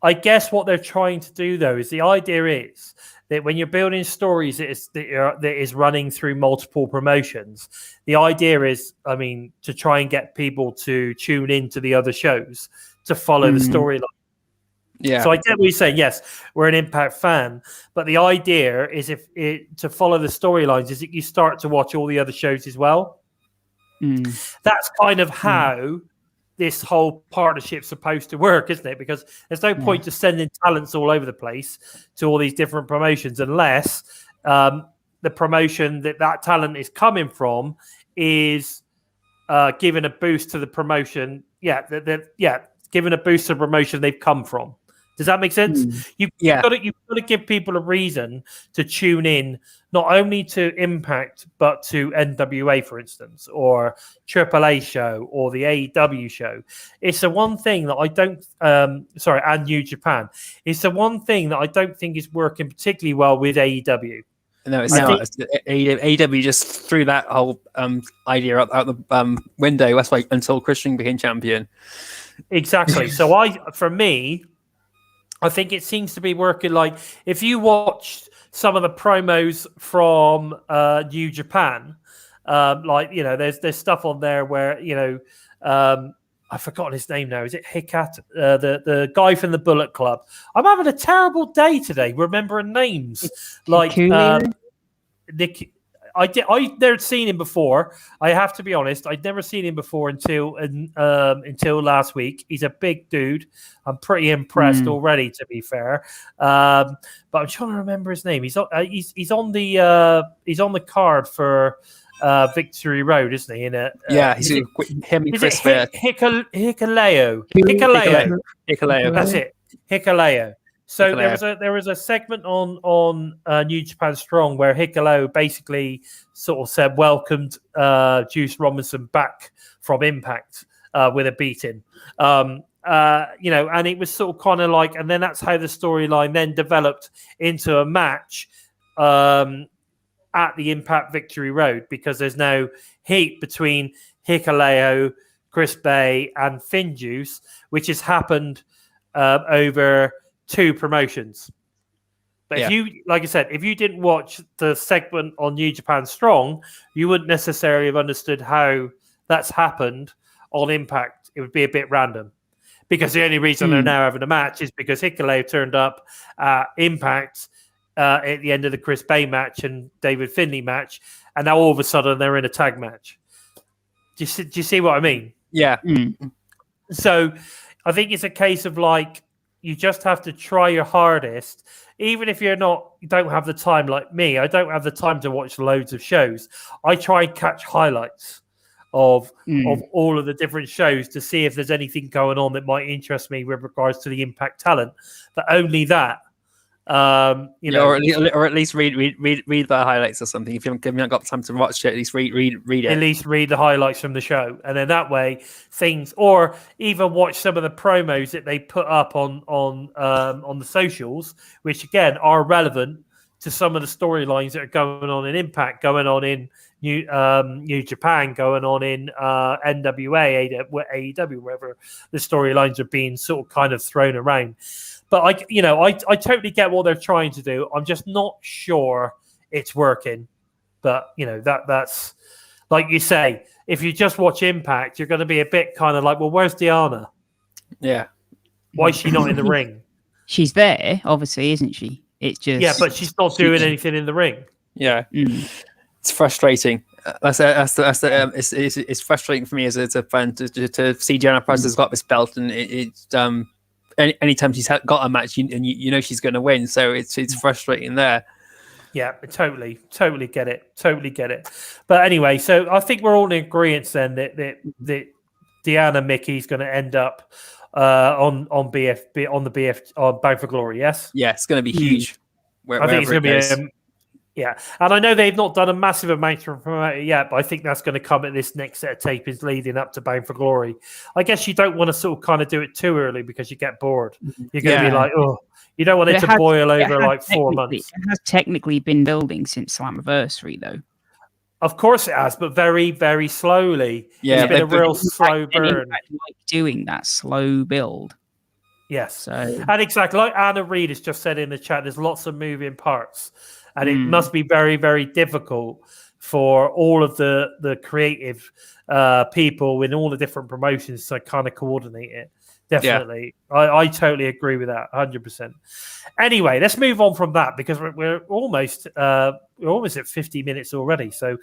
I guess what they're trying to do though is the idea is that when you're building stories that is running through multiple promotions, the idea is, I mean, to try and get people to tune into the other shows to follow the storyline. Yeah. So I get what you're saying. Yes, we're an Impact fan, but the idea is to follow the storylines is that you start to watch all the other shows as well. That's kind of how this whole partnership's supposed to work, isn't it? Because there's no point to sending talents all over the place to all these different promotions unless the promotion that talent is coming from is giving a boost to the promotion. Giving a boost to the promotion they've come from. Does that make sense? You've got to give people a reason to tune in, not only to Impact, but to NWA, for instance, or AAA show, or the AEW show. It's the one thing that I don't, and New Japan. It's the one thing that I don't think is working particularly well with AEW. No, it's not. AEW just threw that whole idea out the window. That's why until Christian became champion. Exactly. So for me, I think it seems to be working. Like if you watched some of the promos from New Japan, there's stuff on there where I've forgotten his name now. Is it Hikat, the guy from the Bullet Club? I'm having a terrible day today remembering names. Like Nick. I'd never seen him before. I have to be honest. I'd never seen him before until last week. He's a big dude. I'm pretty impressed already, to be fair. But I'm trying to remember his name. He's on the card for Victory Road, isn't he? He's him and Chris Fair. Hikaleo. That's it. Hikaleo. So there was a segment on New Japan Strong where Hikaleo basically sort of said welcomed Juice Robinson back from Impact with a beating. And it was sort of kind of like, and then that's how the storyline then developed into a match at the Impact Victory Road because there's no heat between Hikuleo, Chris Bay, and Finjuice, which has happened over 2 promotions. But if you, like I said, if you didn't watch the segment on New Japan Strong, you wouldn't necessarily have understood how that's happened on Impact. It would be a bit random. Because the only reason they're now having a match is because Hikuleo turned up at Impact at the end of the Chris Bay match and David Finlay match, and now all of a sudden they're in a tag match. Do you see what I mean? Yeah. So I think it's a case of like, you just have to try your hardest, even if you don't have the time like me. I don't have the time to watch loads of shows. I try and catch highlights of all of the different shows to see if there's anything going on that might interest me with regards to the Impact talent. But only that, or at least read the highlights or something. If you haven't got time to watch it, at least read it. At least read the highlights from the show, and then that way or even watch some of the promos that they put up on the socials, which again are relevant to some of the storylines that are going on in Impact, going on in New Japan, going on in NWA, AEW, wherever the storylines are being sort of kind of thrown around. But I totally get what they're trying to do. I'm just not sure it's working. But that's like you say, if you just watch Impact, you're going to be a bit kind of like, well, where's Deanna? Yeah. Why is she not in the ring? She's there, obviously, isn't she? It's just but she's not doing anything in the ring. Yeah. It's frustrating. It's frustrating for me as a fan to see Gianna Price has got this belt, and anytime she's got a match, you know she's going to win. So it's frustrating there. Yeah, totally get it. But anyway, so I think we're all in agreement then that Deanna Mickey's going to end up on Bound for Glory. Yes. Yeah, it's going to be huge. I think it's going to be. Yeah, and I know they've not done a massive amount to promote it yet, but I think that's going to come at this next set of tapings leading up to Bound for Glory. I guess you don't want to sort of kind of do it too early because you get bored. You're going to be like, oh, you don't want it to boil over like 4 months. It has technically been building since Slammiversary, though. Of course it has, but very, very slowly. Yeah, it's been a real slow burn. Like doing that slow build. Yes, and exactly like Anna Reid has just said in the chat, there's lots of moving parts. And it must be very, very difficult for all of the creative people in all the different promotions to kind of coordinate it. Definitely. Yeah. I totally agree with that, 100%. Anyway, let's move on from that because we're almost at 50 minutes already. So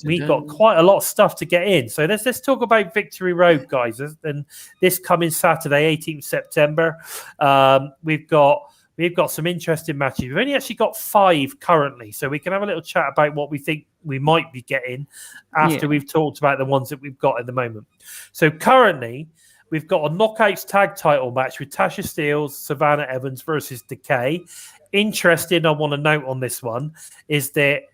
we've got quite a lot of stuff to get in. So let's talk about Victory Road, guys. And this coming Saturday, 18th September, We've got some interesting matches. We've only actually got 5 currently, so we can have a little chat about what we think we might be getting after we've talked about the ones that we've got at the moment. So currently, we've got a Knockouts tag title match with Tasha Steelz, Savannah Evans versus Decay. Interesting, I want to note on this one, is that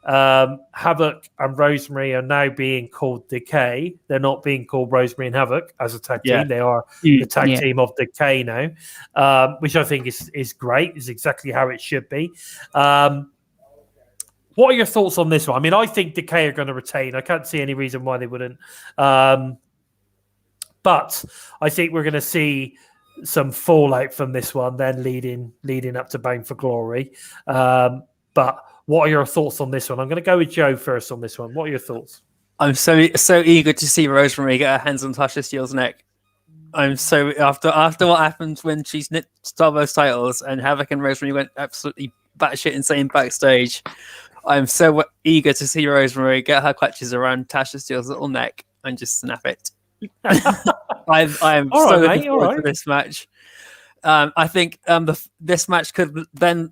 Havoc and Rosemary are now being called Decay. They're not being called Rosemary and Havoc as a tag team. They are the tag team of Decay now, which I think is great. Is exactly how it should be. What are your thoughts on this one? I mean, I think Decay are going to retain. I can't see any reason why they wouldn't. But I think we're going to see some fallout from this one, then leading up to Bound for Glory. But what are your thoughts on this one? I'm going to go with Joe first on this one. What are your thoughts? I'm so eager to see Rosemary get her hands on Tasha Steelz' neck. I'm so after what happened when she's nicked those titles and Havoc and Rosemary went absolutely batshit insane backstage. I'm so eager to see Rosemary get her clutches around Tasha Steelz' little neck and just snap it. I am so looking forward to this match. I think this match could then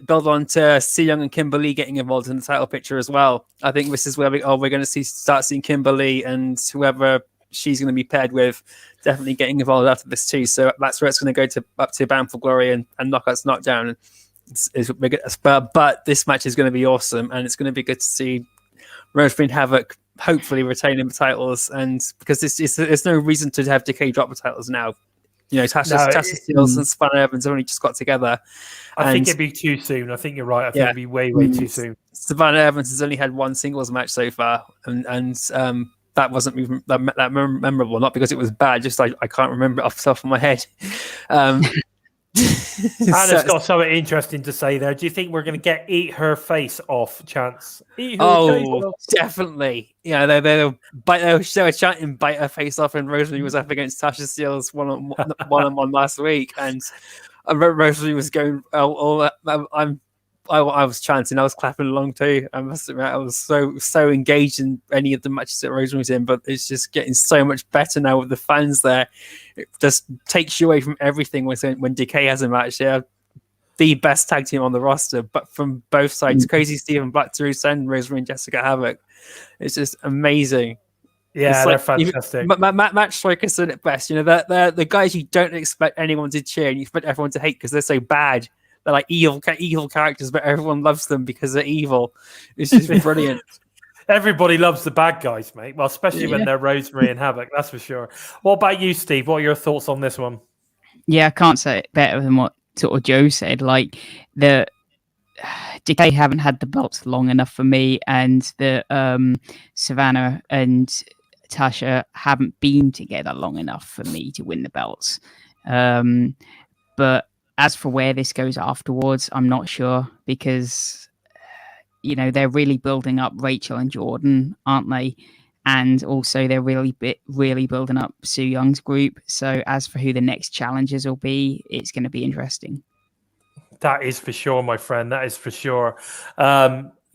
build on to Si Young and Kimberly getting involved in the title picture as well. I think this is where we're going to start seeing Kimberly and whoever she's going to be paired with definitely getting involved after this too. So that's where it's going to go up to Bound for Glory and Knockouts Knockdown. But this match is going to be awesome, and it's going to be good to see Rosemary and Havoc hopefully retaining the titles, and because there's no reason to have Decay drop the titles now. You know, Tasha Steelz and Savannah Evans only just got together. I think And- it'd be too soon. I think you're right. I think Yeah. it'd be way, way too soon. Savannah Evans has only had one singles match so far, and that wasn't even that memorable. Not because it was bad, just I can't remember it off the top of my head. Anna's got something interesting to say there. Do you think we're going to get eat her face off chance? Eat her face Oh, off. definitely. Yeah, they were chanting "bite her face off," and Rosemary was up against Tasha Steelz one-on-one last week, and Rosemary was going. I was chanting, I was clapping along too. I must admit, I was so engaged in any of the matches that Rosemary was in, but it's just getting so much better now with the fans there. It just takes you away from everything when Decay has a match. They're the best tag team on the roster, but from both sides, Crazy Steve and Black Taurus and Rosemary and Jessica Havoc. It's just amazing. Yeah, they're fantastic. Match strikers at best. You know, they're the guys you don't expect anyone to cheer and you expect everyone to hate because they're so bad. They're like evil characters, but everyone loves them because they're evil. It's just brilliant. Everybody loves the bad guys, mate. Well, especially when they're Rosemary and Havoc, that's for sure. What about you, Steve? What are your thoughts on this one? Yeah, I can't say it better than what sort of Joe said. Like, the Decay haven't had the belts long enough for me, and the Savannah and Tasha haven't been together long enough for me to win the belts. But as for where this goes afterwards, I'm not sure, because, you know, they're really building up Rachel and Jordan, aren't they? And also they're really building up Sue Young's group. So as for who the next challengers will be, it's going to be interesting. That is for sure, my friend. That is for sure.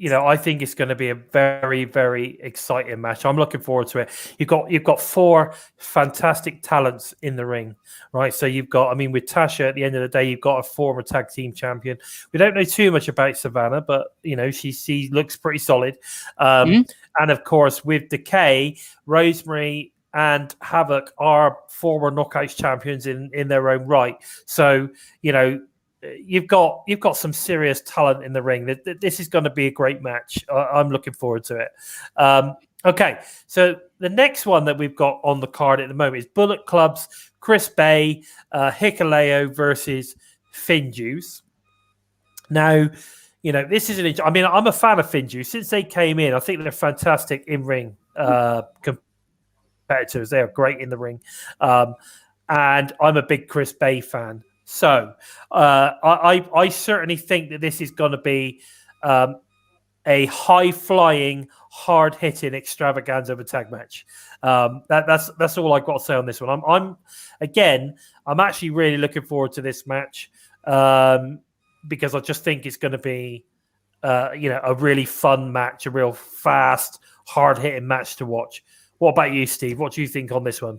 You know, I think it's going to be a very, very exciting match. I'm looking forward to it. You've got four fantastic talents in the ring, right? So you've got, I mean, with Tasha, at the end of the day, you've got a former tag team champion. We don't know too much about Savannah, but you know, she looks pretty solid. And of course, with Decay, Rosemary and Havoc are former Knockouts champions in their own right. So you know, you've got some serious talent in the ring. This is going to be a great match. I'm looking forward to it. Okay, so the next one that we've got on the card at the moment is Bullet Club's Chris Bay, Hikuleo versus Finjuice. Now, you know, this is I mean, I'm a fan of Finjuice since they came in. I think they're fantastic in ring competitors. They are great in the ring, and I'm a big Chris Bay fan. So I certainly think that this is going to be a high-flying, hard-hitting extravaganza of a tag match. That's all I've got to say on this one. I'm actually really looking forward to this match because I just think it's going to be a really fun match, a real fast, hard-hitting match to watch. What about you, Steve? What do you think on this one?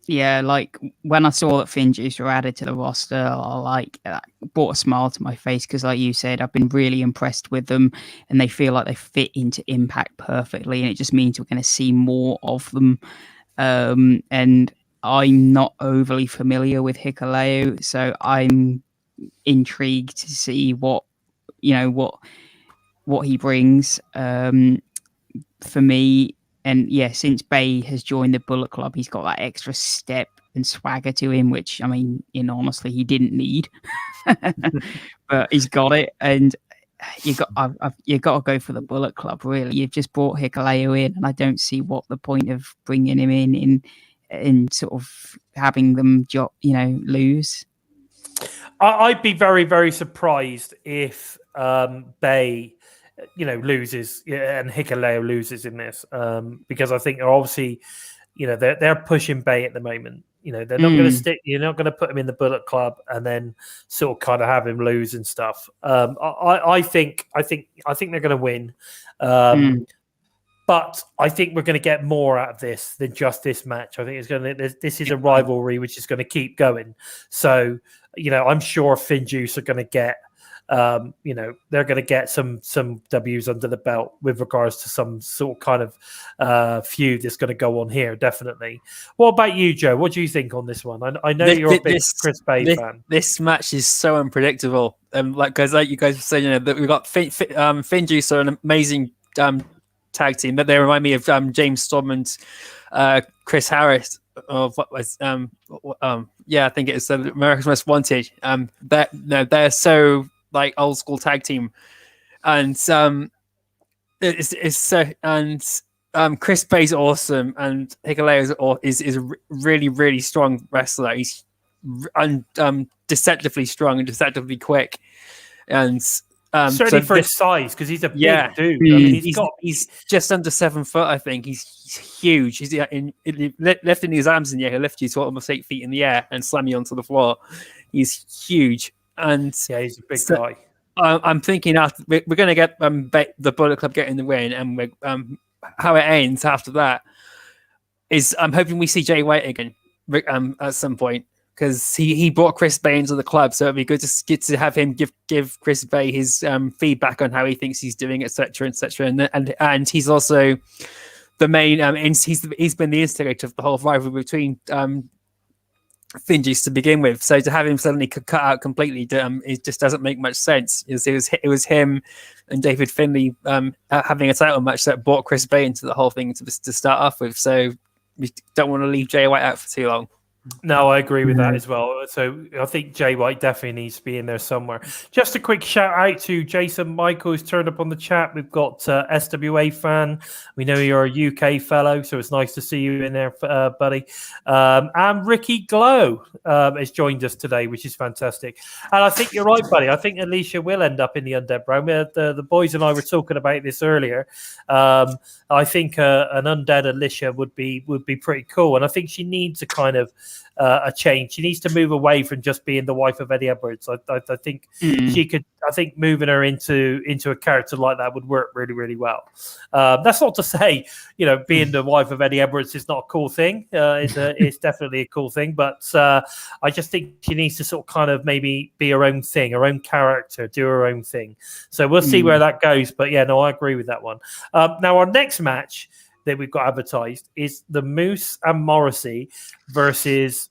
Yeah, like when I saw that Finjuice were added to the roster, I brought a smile to my face because, like you said, I've been really impressed with them, and they feel like they fit into Impact perfectly, and it just means we're going to see more of them. And I'm not overly familiar with Hikuleo, so I'm intrigued to see what he brings. For me. And yeah, since Bay has joined the Bullet Club, he's got that extra step and swagger to him, which, I mean, honestly, he didn't need, but he's got it. And you got to go for the Bullet Club, really. You've just brought Hikuleo in, and I don't see what the point of bringing him in sort of having them, lose. I'd be very, very surprised if Bay loses and Hikuleo loses in this because I think they're obviously, they're pushing Bay at the moment. They're not going to stick. You're not going to put him in the Bullet Club and then sort of kind of have him lose and stuff. I think they're going to win, but I think we're going to get more out of this than just this match. I think it's going to. This is a rivalry which is going to keep going. So I'm sure Finjuice are going to get. They're going to get some W's under the belt with regards to some sort of kind of feud that's going to go on here. Definitely. What about you, Joe? What do you think on this one? I know you're a big Chris Bay fan. This match is so unpredictable. Like you guys were saying, that we've got Finjuice are an amazing tag team. But they remind me of James Storm and Chris Harris of what was I think it's America's Most Wanted. They're so like old school tag team, and it's so Chris Bay's awesome, and Hikuleo is a really strong wrestler. He's deceptively strong and deceptively quick, and certainly for his size, because he's a big dude. I mean, he's just under 7 foot. I think he's huge. He's lifting his arms in the air. He'll lift you to almost 8 feet in the air and slam you onto the floor. He's huge, and he's a big guy. I'm thinking after we're going to get the Bullet Club getting the win, and how it ends after that is I'm hoping we see Jay White again at some point, because he brought Chris Bay into the club, so it'd be good to get to have him give Chris Bay his feedback on how he thinks he's doing, etc., and he's also the main he's been the instigator of the whole rivalry between Finjies to begin with. So to have him suddenly cut out completely, it just doesn't make much sense. It was him and David Finlay having a title match that brought Chris Bay into the whole thing to start off with. So we don't want to leave Jay White out for too long. No, I agree with that as well. So I think Jay White definitely needs to be in there somewhere. Just a quick shout out to Jason Michael, who's turned up on the chat. We've got SWA fan. We know you're a UK fellow, so it's nice to see you in there, buddy. And Ricky Glow has joined us today, which is fantastic. And I think you're right, buddy. I think Alicia will end up in the Undead Realm. The boys and I were talking about this earlier. I think an Undead Alicia would be pretty cool, and I think she needs a kind of a change. She needs to move away from just being the wife of Eddie Edwards. I think she could. I think moving her into a character like that would work really well. That's not to say, being the wife of Eddie Edwards is not a cool thing. It's definitely a cool thing, but I just think she needs to sort of kind of maybe be her own thing, her own character, do her own thing. So we'll see where that goes. But yeah, no, I agree with that one. Now our next match that we've got advertised is the Moose and Morrissey versus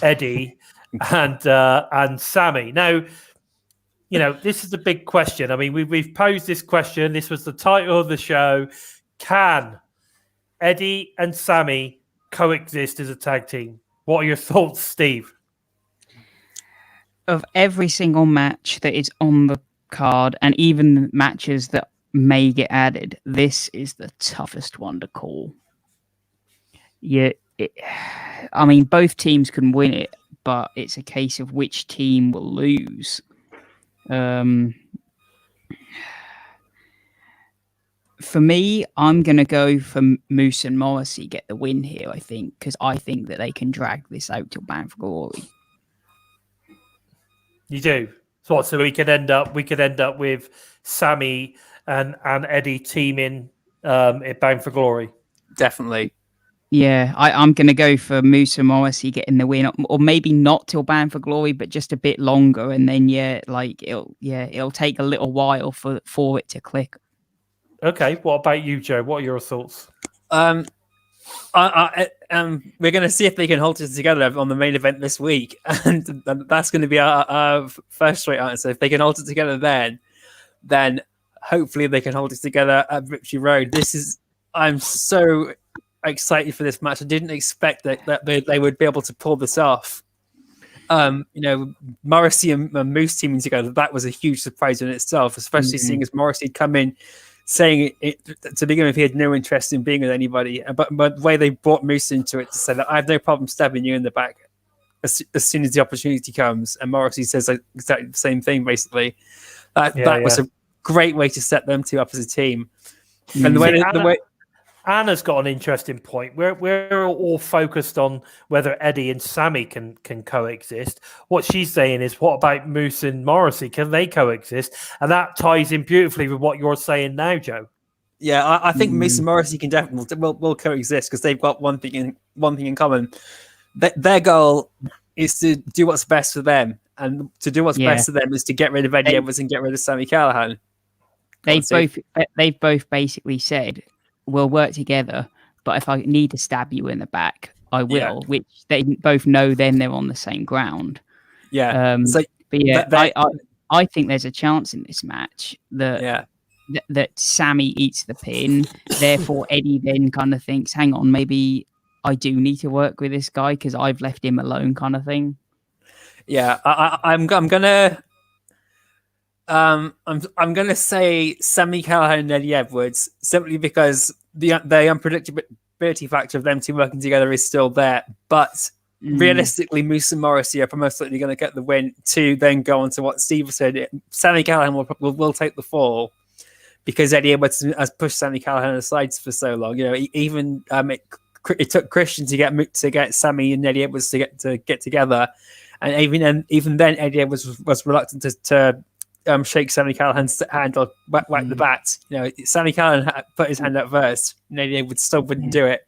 Eddie and Sami. Now, this is a big question. I mean, we've posed this question. This was the title of the show. Can Eddie and Sami coexist as a tag team? What are your thoughts, Steve? Of every single match that is on the card, and even matches that may get added, this is the toughest one to call. I mean, both teams can win it, but it's a case of which team will lose. For me, I'm going to go for Moose and Morrissey get the win here, I think, because I think that they can drag this out till Bound for Glory. You do? So we could end up with Sami and Eddie teaming at Bound for Glory. Definitely. Yeah, I'm going to go for Moose and Morrissey getting the win, or maybe not till Bound for Glory, but just a bit longer, and then it'll take a little while for it to click. Okay, what about you, Joe? What are your thoughts? We're going to see if they can hold it together on the main event this week, and that's going to be our first straight answer. If they can hold it together, then hopefully they can hold it together at Victory Road. I'm so excited for this match. I didn't expect that they would be able to pull this off. Morrissey and Moose teaming together, that was a huge surprise in itself, especially seeing as Morrissey come in saying it to begin with he had no interest in being with anybody, but the way they brought Moose into it to say that I have no problem stabbing you in the back as soon as the opportunity comes, and Morrissey says exactly the same thing basically. That was a great way to set them two up as a team. And the way Anna's got an interesting point. We're all focused on whether Eddie and Sami can coexist. What she's saying is, what about Moose and Morrissey? Can they coexist? And that ties in beautifully with what you're saying now, Joe. Yeah, I think Moose and Morrissey can definitely will coexist because they've got one thing in common. Their goal is to do what's best for them, and to do what's best for them is to get rid of Eddie Edwards and get rid of Sami Callihan. They've both basically said, we'll work together, but if I need to stab you in the back, I will, which they both know then they're on the same ground. Yeah. I think there's a chance in this match that that Sami eats the pin. Therefore, Eddie then kind of thinks, "Hang on, maybe I do need to work with this guy because I've left him alone," kind of thing. Yeah, I'm gonna I'm gonna say Sami Callihan and Eddie Edwards simply because the unpredictability factor of them two working together is still there. But realistically, Moose and Morrissey are most likely going to get the win to then go on to what Steve said. Sami Callihan will take the fall because Eddie Edwards has pushed Sami Callihan aside for so long. You know, even it took Christian to get Sami and Eddie Edwards to get together, and even then Eddie Edwards was reluctant to shake Sami Callihan's hand or whack the bat. You know, Sami Callihan put his hand up first, and Eddie Edwards still wouldn't do it.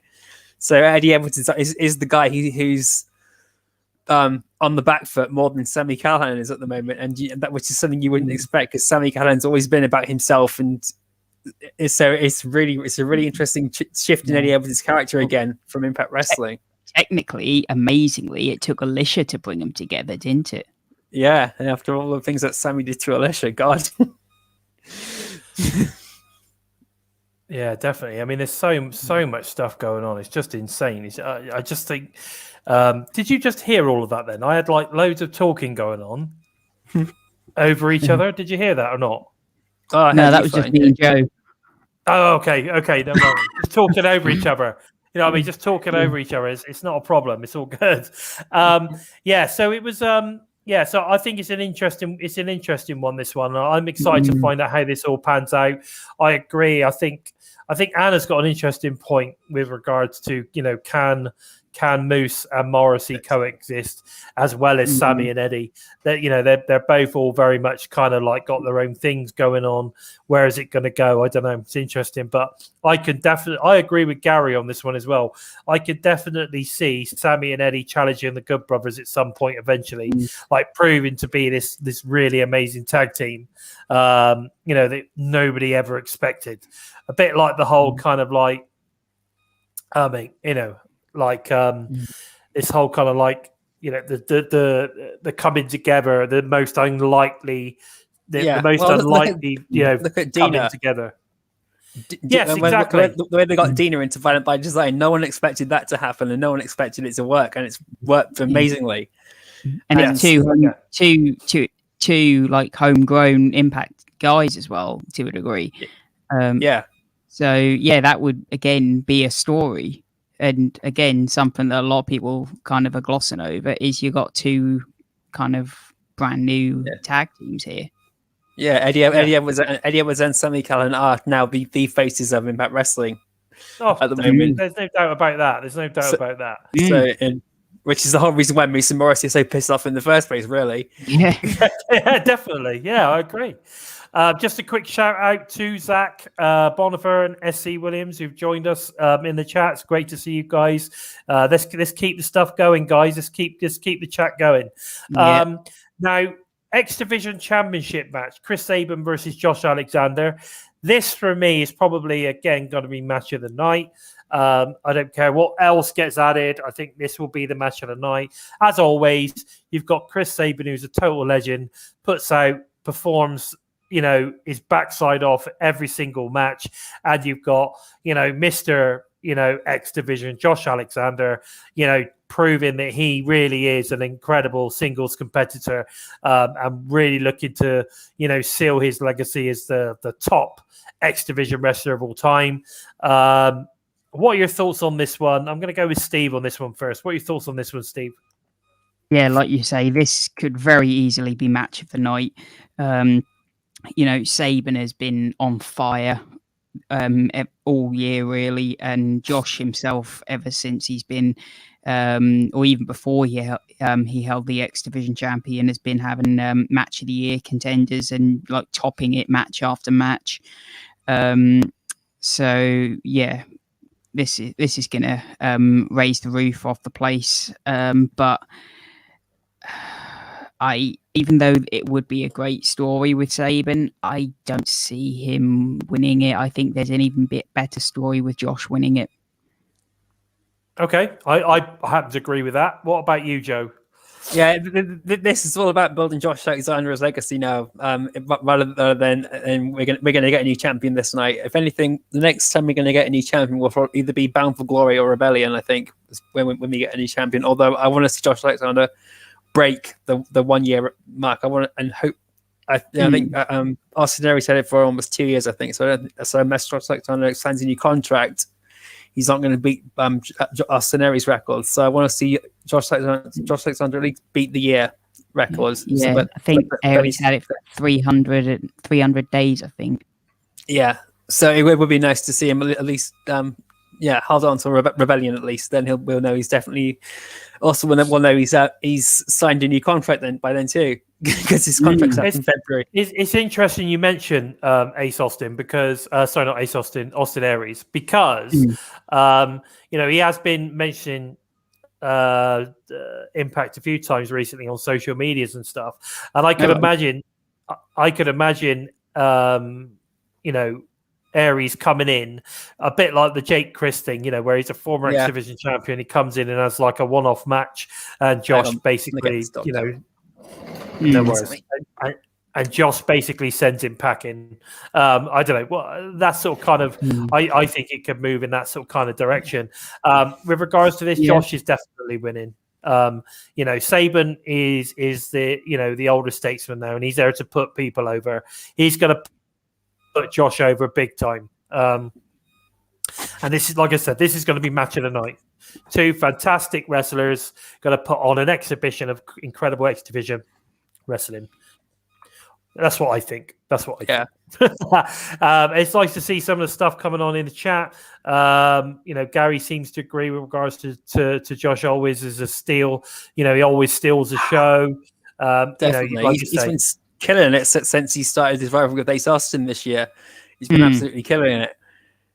So Eddie Edwards is the guy who's on the back foot more than Sami Callihan is at the moment, and that which is something you wouldn't expect because Sami Callihan's always been about himself, and it's a really interesting shift in Eddie Edwards' character again from Impact Wrestling. Technically, amazingly, it took Alicia to bring them together, didn't it? Yeah, and after all the things that Sami did to Alicia, God. Yeah, definitely. I mean, there's so much stuff going on. It's just insane. I just think. Did you just hear all of that? Then I had like loads of talking going on over each other. Did you hear that or not? Oh, No, that was just me and Joe. Oh, okay. No worries. Just talking over each other. You know what I mean? Just talking over each other. It's not a problem. It's all good. Yeah. So it was. Yeah. So I think it's an interesting one. This one. I'm excited to find out how this all pans out. I agree. I think Anna's got an interesting point with regards to, you know, can Moose and Morrissey coexist as well as Sami and Eddie? That, you know, they're both all very much kind of like got their own things going on. Where is it going to go? I don't know. It's interesting, but I agree with Gary on this one as well. I could definitely see Sami and Eddie challenging the Good Brothers at some point eventually, like proving to be this really amazing tag team. You know, that nobody ever expected. A bit like the whole kind of like, I mean, you know, like this whole kind of like, you know, the coming together, the most unlikely, unlikely, you know, look at coming Dina together. Yes, exactly. The way they got Dina into Violent by Design, no one expected that to happen, and no one expected it to work, and it's worked amazingly. And it's two like homegrown Impact guys as well, to a degree. Yeah. So yeah, that would again be a story. And again, something that a lot of people kind of are glossing over is you got two kind of brand new tag teams here. Yeah, Eddie Edwards and Sami Callihan are now the faces of Impact Wrestling at the moment. There's no doubt about that. There's no doubt about that. So, which is the whole reason why Moose and Morrissey are so pissed off in the first place, really. Yeah, yeah, definitely. Yeah, I agree. Just a quick shout out to Zach Bonifer and SC Williams who've joined us in the chat. It's great to see you guys. Let's keep the stuff going, guys. Let's keep the chat going. Now, X Division Championship match: Chris Saban versus Josh Alexander. This for me is probably again going to be match of the night. I don't care what else gets added. I think this will be the match of the night. As always, you've got Chris Saban, who's a total legend, puts out, performs, you know, his backside off every single match. And you've got, you know, Mr., you know, X Division, Josh Alexander, you know, proving that he really is an incredible singles competitor, and really looking to, you know, seal his legacy as the top X Division wrestler of all time. What are your thoughts on this one? I'm going to go with Steve on this one first. What are your thoughts on this one, Steve? Yeah, like you say, this could very easily be match of the night. You know, Saban has been on fire all year, really, and Josh himself, ever since he's been, or even before he held the X Division champion, has been having match of the year contenders and like topping it match after match. So yeah, this is gonna raise the roof off the place, but even though it would be a great story with Saban, I don't see him winning it. I think there's an even bit better story with Josh winning it. Okay, I happen to agree with that. What about you, Joe? Yeah, this is all about building Josh Alexander's legacy now, rather than and we're gonna get a new champion this night. If anything, the next time we're gonna get a new champion will either be Bound for Glory or Rebellion. I think when we get a new champion. Although I want to see Josh Alexander break the 1 year mark. I want and hope. I think Austin Aries had it for almost 2 years. I think so. Unless Josh Alexander signs a new contract, he's not going to beat Austin Aries' records. So I want to see Josh Alexander at least beat the year records. Yeah, so, I think Aries had it for 300 days, I think. Yeah, so it would be nice to see him at least, hold on to Rebellion at least. Then we'll know he's definitely. Also, we'll know he's signed a new contract by then too, because his contract's up in February. It's interesting you mention Ace Austin because not Ace Austin, Austin Aries, because he has been mentioning Impact a few times recently on social medias and stuff, and I could imagine Aries coming in a bit like the Jake Chris thing, where he's a former X Division champion. He comes in and has like a one-off match, and Josh basically, no worries. And Josh basically sends him packing. I don't know. Well, that's sort of kind of. I think it could move in that sort of kind of direction. With regards to this, Josh is definitely winning. Saban is the older statesman now, and he's there to put people over. He's going to put Josh over big time. And this is, like I said, this is going to be match of the night. Two fantastic wrestlers going to put on an exhibition of incredible X Division wrestling. That's what I think. Think. It's nice to see some of the stuff coming on in the chat. Gary seems to agree with regards to Josh always as a steal. He always steals a show. Definitely. He's been killing it since he started his rivalry with Ace Austin this year. He's been absolutely killing it.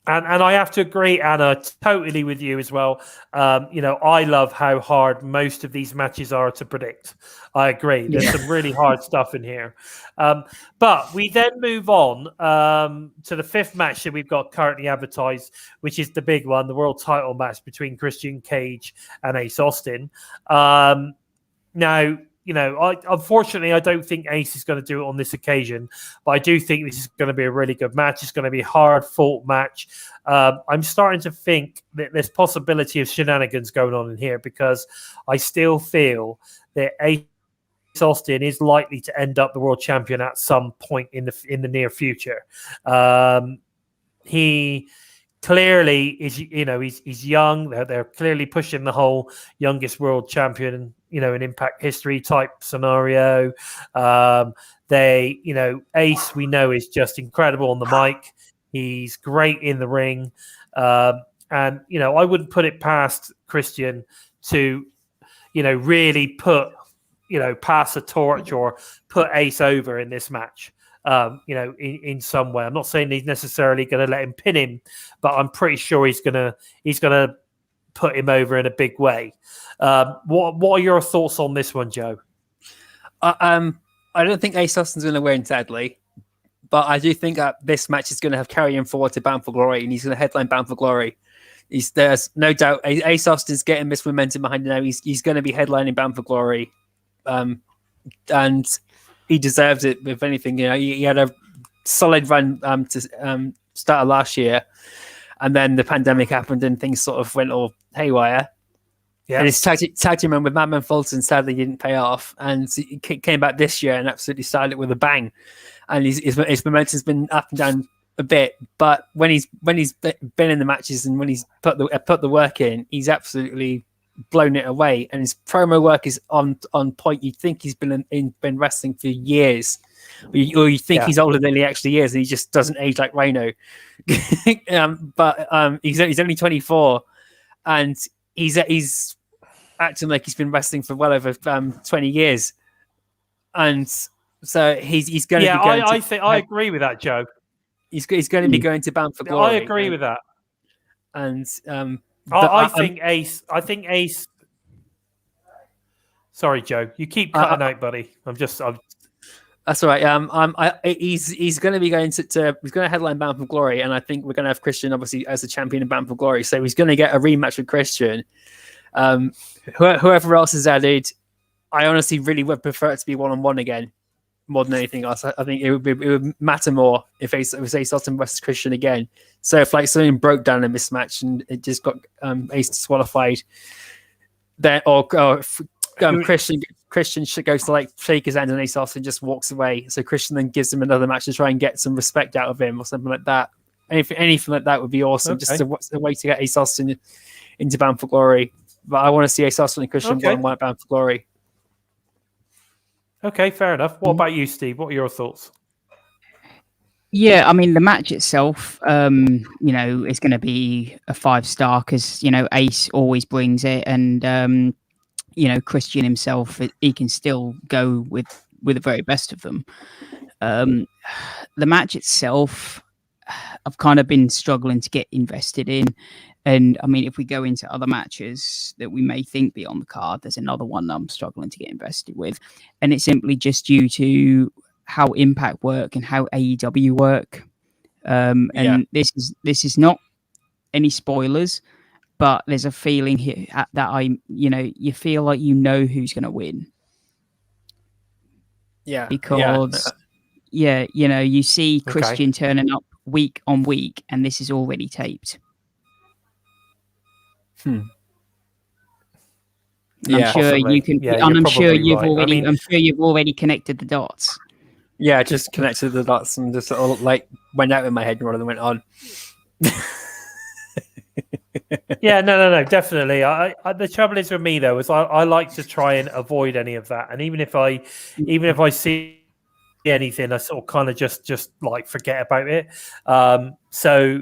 And I have to agree, Anna, totally with you as well. I love how hard most of these matches are to predict. I agree. There's some really hard stuff in here. But we then move on to the fifth match that we've got currently advertised, which is the big one, the world title match between Christian Cage and Ace Austin. Now, unfortunately, I don't think Ace is going to do it on this occasion, but I do think this is going to be a really good match. It's going to be a hard-fought match. I'm starting to think that there's possibility of shenanigans going on in here because I still feel that Ace Austin is likely to end up the world champion at some point in the near future. He clearly is, he's young. They're clearly pushing the whole youngest world champion, in Impact history type scenario. Ace, we know, is just incredible on the mic. He's great in the ring. And, I wouldn't put it past Christian to, really put, pass a torch or put Ace over in this match. In some way. I'm not saying he's necessarily going to let him pin him, but I'm pretty sure he's gonna put him over in a big way. What are your thoughts on this one, Joe? I don't think Ace Austin's going to win, sadly, but I do think that this match is going to have carry him forward to Bound for Glory, and he's going to headline Bound for Glory. There's no doubt Ace Austin's getting this momentum behind him now. He's going to be headlining Bound for Glory, and he deserves it. If anything, he had a solid run to start of last year, and then the pandemic happened and things sort of went all haywire. Yeah, and his tag team run with Madman Fulton sadly didn't pay off, and he came back this year and absolutely started it with a bang. And his momentum's been up and down a bit, but when he's been in the matches and when he's put the work in, he's absolutely blown it away, and his promo work is on point. You'd think he's been wrestling for years, or you think he's older than he actually is, and he just doesn't age like Rhino. But he's only 24, and he's acting like he's been wrestling for well over 20 years, and so he's going to be going I agree with that, Joe. He's going to be going to Bound for Glory. I agree with that, and I think Ace. Sorry, Joe. You keep cutting out, buddy. That's all right. He's going to be going he's going to headline Bound for Glory, and I think we're going to have Christian obviously as the champion of Bound for Glory. So he's going to get a rematch with Christian. Whoever else is added, I honestly really would prefer it to be 1-on-1 again, more than anything else. I think it would matter more if it was Ace Austin versus Christian again. So if like something broke down in this match and it just got Ace disqualified, then or Christian should go to like shake his hand and Ace Austin just walks away. So Christian then gives him another match to try and get some respect out of him or something like that. Anything like that would be awesome. Okay. Just a way to get Ace Austin into Bound for Glory. But I want to see Ace Austin and Christian one Bound for Glory. Okay, fair enough. What about you, Steve? What are your thoughts? Yeah, I mean the match itself, you know, is going to be a 5-star because you know Ace always brings it, and you know Christian himself, he can still go with the very best of them. The match itself, I've kind of been struggling to get invested in, and I mean if we go into other matches that we may think be on the card, there's another one I'm struggling to get invested with, and it's simply just due to how Impact work and how AEW work. And this is not any spoilers, but there's a feeling here that you feel like you know who's going to win. Yeah. Because you know, you see Christian turning up week on week, and this is already taped. And I'm sure you can. Yeah, and I'm sure you've right. already. I mean, I'm sure you've already connected the dots. Yeah, just connected the dots and just sort of like went out in my head rather than went on. Yeah, no, definitely. I the trouble is with me though is I like to try and avoid any of that, and even if I see anything, I sort of kind of just like forget about it. So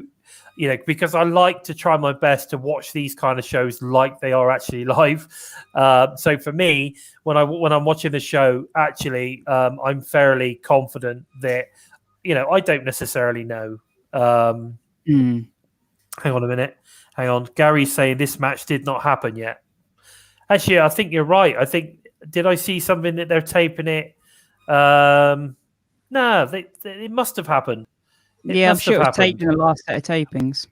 you know, because I like to try my best to watch these kind of shows like they are actually live. So for me, when I'm watching the show, actually, I'm fairly confident that, you know, I don't necessarily know. Hang on a minute. Hang on. Gary's saying this match did not happen yet. Actually, I think you're right. Did I see something that they're taping it? No, it must have happened. I'm sure it was taped in the last set of tapings.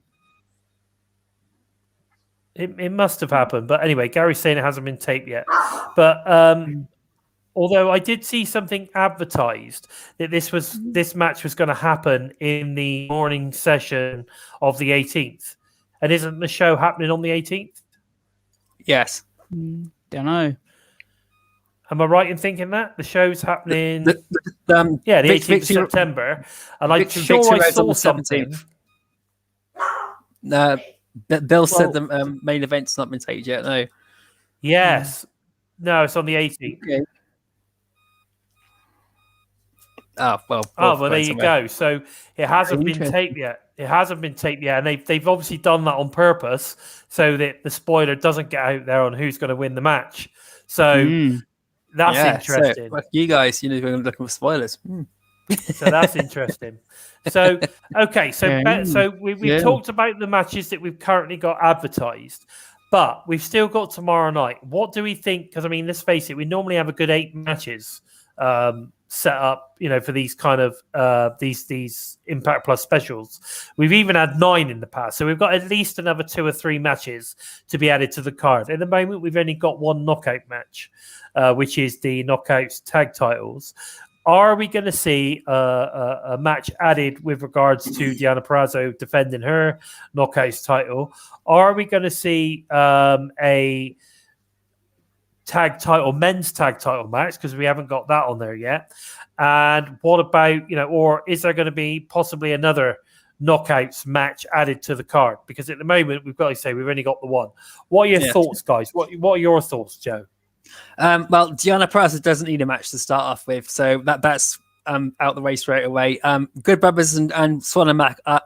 It must have happened. But anyway, Gary's saying it hasn't been taped yet. But although I did see something advertised that this match was going to happen in the morning session of the 18th. And isn't the show happening on the 18th? Yes. Don't know. Am I right in thinking that? The show's happening... the 18th of September. And I'm sure I saw something. Bill said the main event's not been taped yet, no. Yes. No, it's on the 18th. Okay. Well, there you go. So it hasn't been taped yet. It hasn't been taped yet. And they've obviously done that on purpose so that the spoiler doesn't get out there on who's going to win the match. So... That's interesting. So, you guys, you know, we're looking for spoilers. So that's interesting. So okay, so we've talked about the matches that we've currently got advertised, but we've still got tomorrow night. What do we think? Because I mean, let's face it, we normally have a good 8 matches set up, you know, for these kind of these Impact Plus specials. We've even had 9 in the past, so we've got at least another 2 or 3 matches to be added to the card. At the moment, we've only got 1 knockout match, which is the Knockouts tag titles. Are we going to see a match added with regards to Deonna Purrazzo defending her Knockouts title? Are we going to see a men's tag title match, because we haven't got that on there yet? And what about, you know, or is there going to be possibly another Knockouts match added to the card? Because at the moment, we've got to say we've only got the 1. What are your thoughts, guys? What are your thoughts, Joe? Well, Deonna Purrazzo doesn't need a match to start off with, so that's out the way straight away. Good Brothers and Swan and Mac are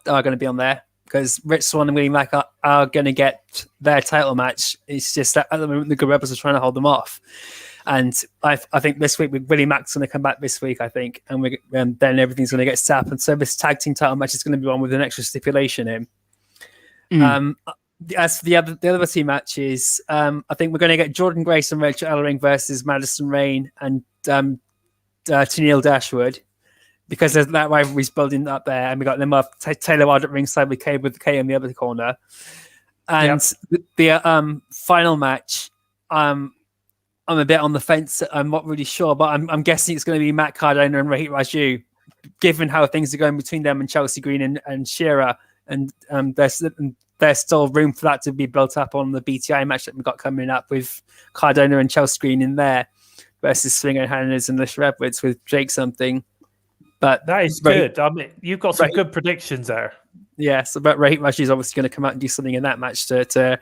going to be on there, because Rich Swann and Willie Mack are going to get their title match. It's just that at the moment the Good Brothers are trying to hold them off. And I think this week Willie Mack's going to come back this week, I think, and then everything's going to get set up. And so this tag team title match is going to be one with an extra stipulation in. As for the other 2 matches, I think we're going to get Jordan Grace and Rachel Ellering versus Madison Rayne and Tennille Dashwood, because there's that rivalry's building up there, and we got them up Taylor Wilde at ringside with Kay in the other corner. And the final match, I'm I'm a bit on the fence. I'm not really sure, but I'm guessing it's going to be Matt Cardona and Rohit Raju, given how things are going between them and Chelsea Green and Shearer, and there's still room for that to be built up on the BTI match that we've got coming up with Cardona and Chelsea Green in there versus Swinger Hannahs and Alicia Edwards with Jake something. But that is good. I mean, you've got some good predictions there. Yeah, so but Rohit Raju is obviously going to come out and do something in that match to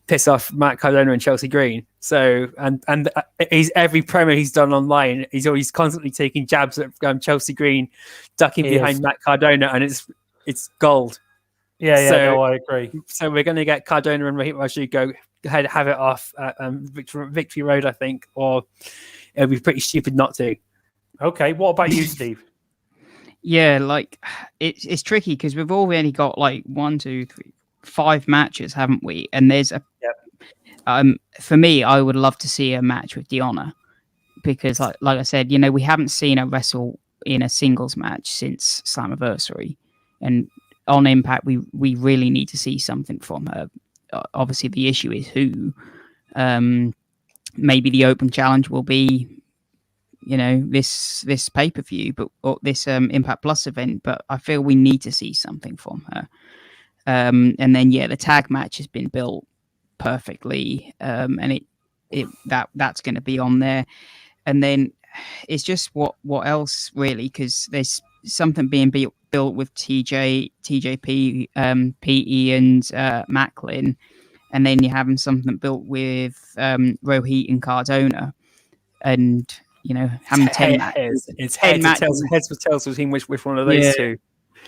piss off Matt Cardona and Chelsea Green. So and he's every promo he's done online, he's always constantly taking jabs at Chelsea Green, ducking behind Matt Cardona, and it's gold. Yeah, no, I agree. So we're going to get Cardona and Rohit Raju go ahead, have it off at Victory Road, I think, or it'll be pretty stupid not to. Okay, what about you, Steve? Yeah, like it's tricky because we've already got like 1, 2, 3, 5 matches, haven't we? And there's a for me, I would love to see a match with Deonna because, like I said, you know, we haven't seen her wrestle in a singles match since Slammiversary, and on Impact, we really need to see something from her. Obviously, the issue is who. Maybe the open challenge will be, you know, this pay-per-view, or this Impact Plus event. But I feel we need to see something from her. And then the tag match has been built perfectly, and that's going to be on there. And then it's just what else really, because there's something being built with TJP, PE, and Macklin, and then you're having something built with Rohit and Cardona, and you know, having 10 matches. It's heads with tails between which one of those two.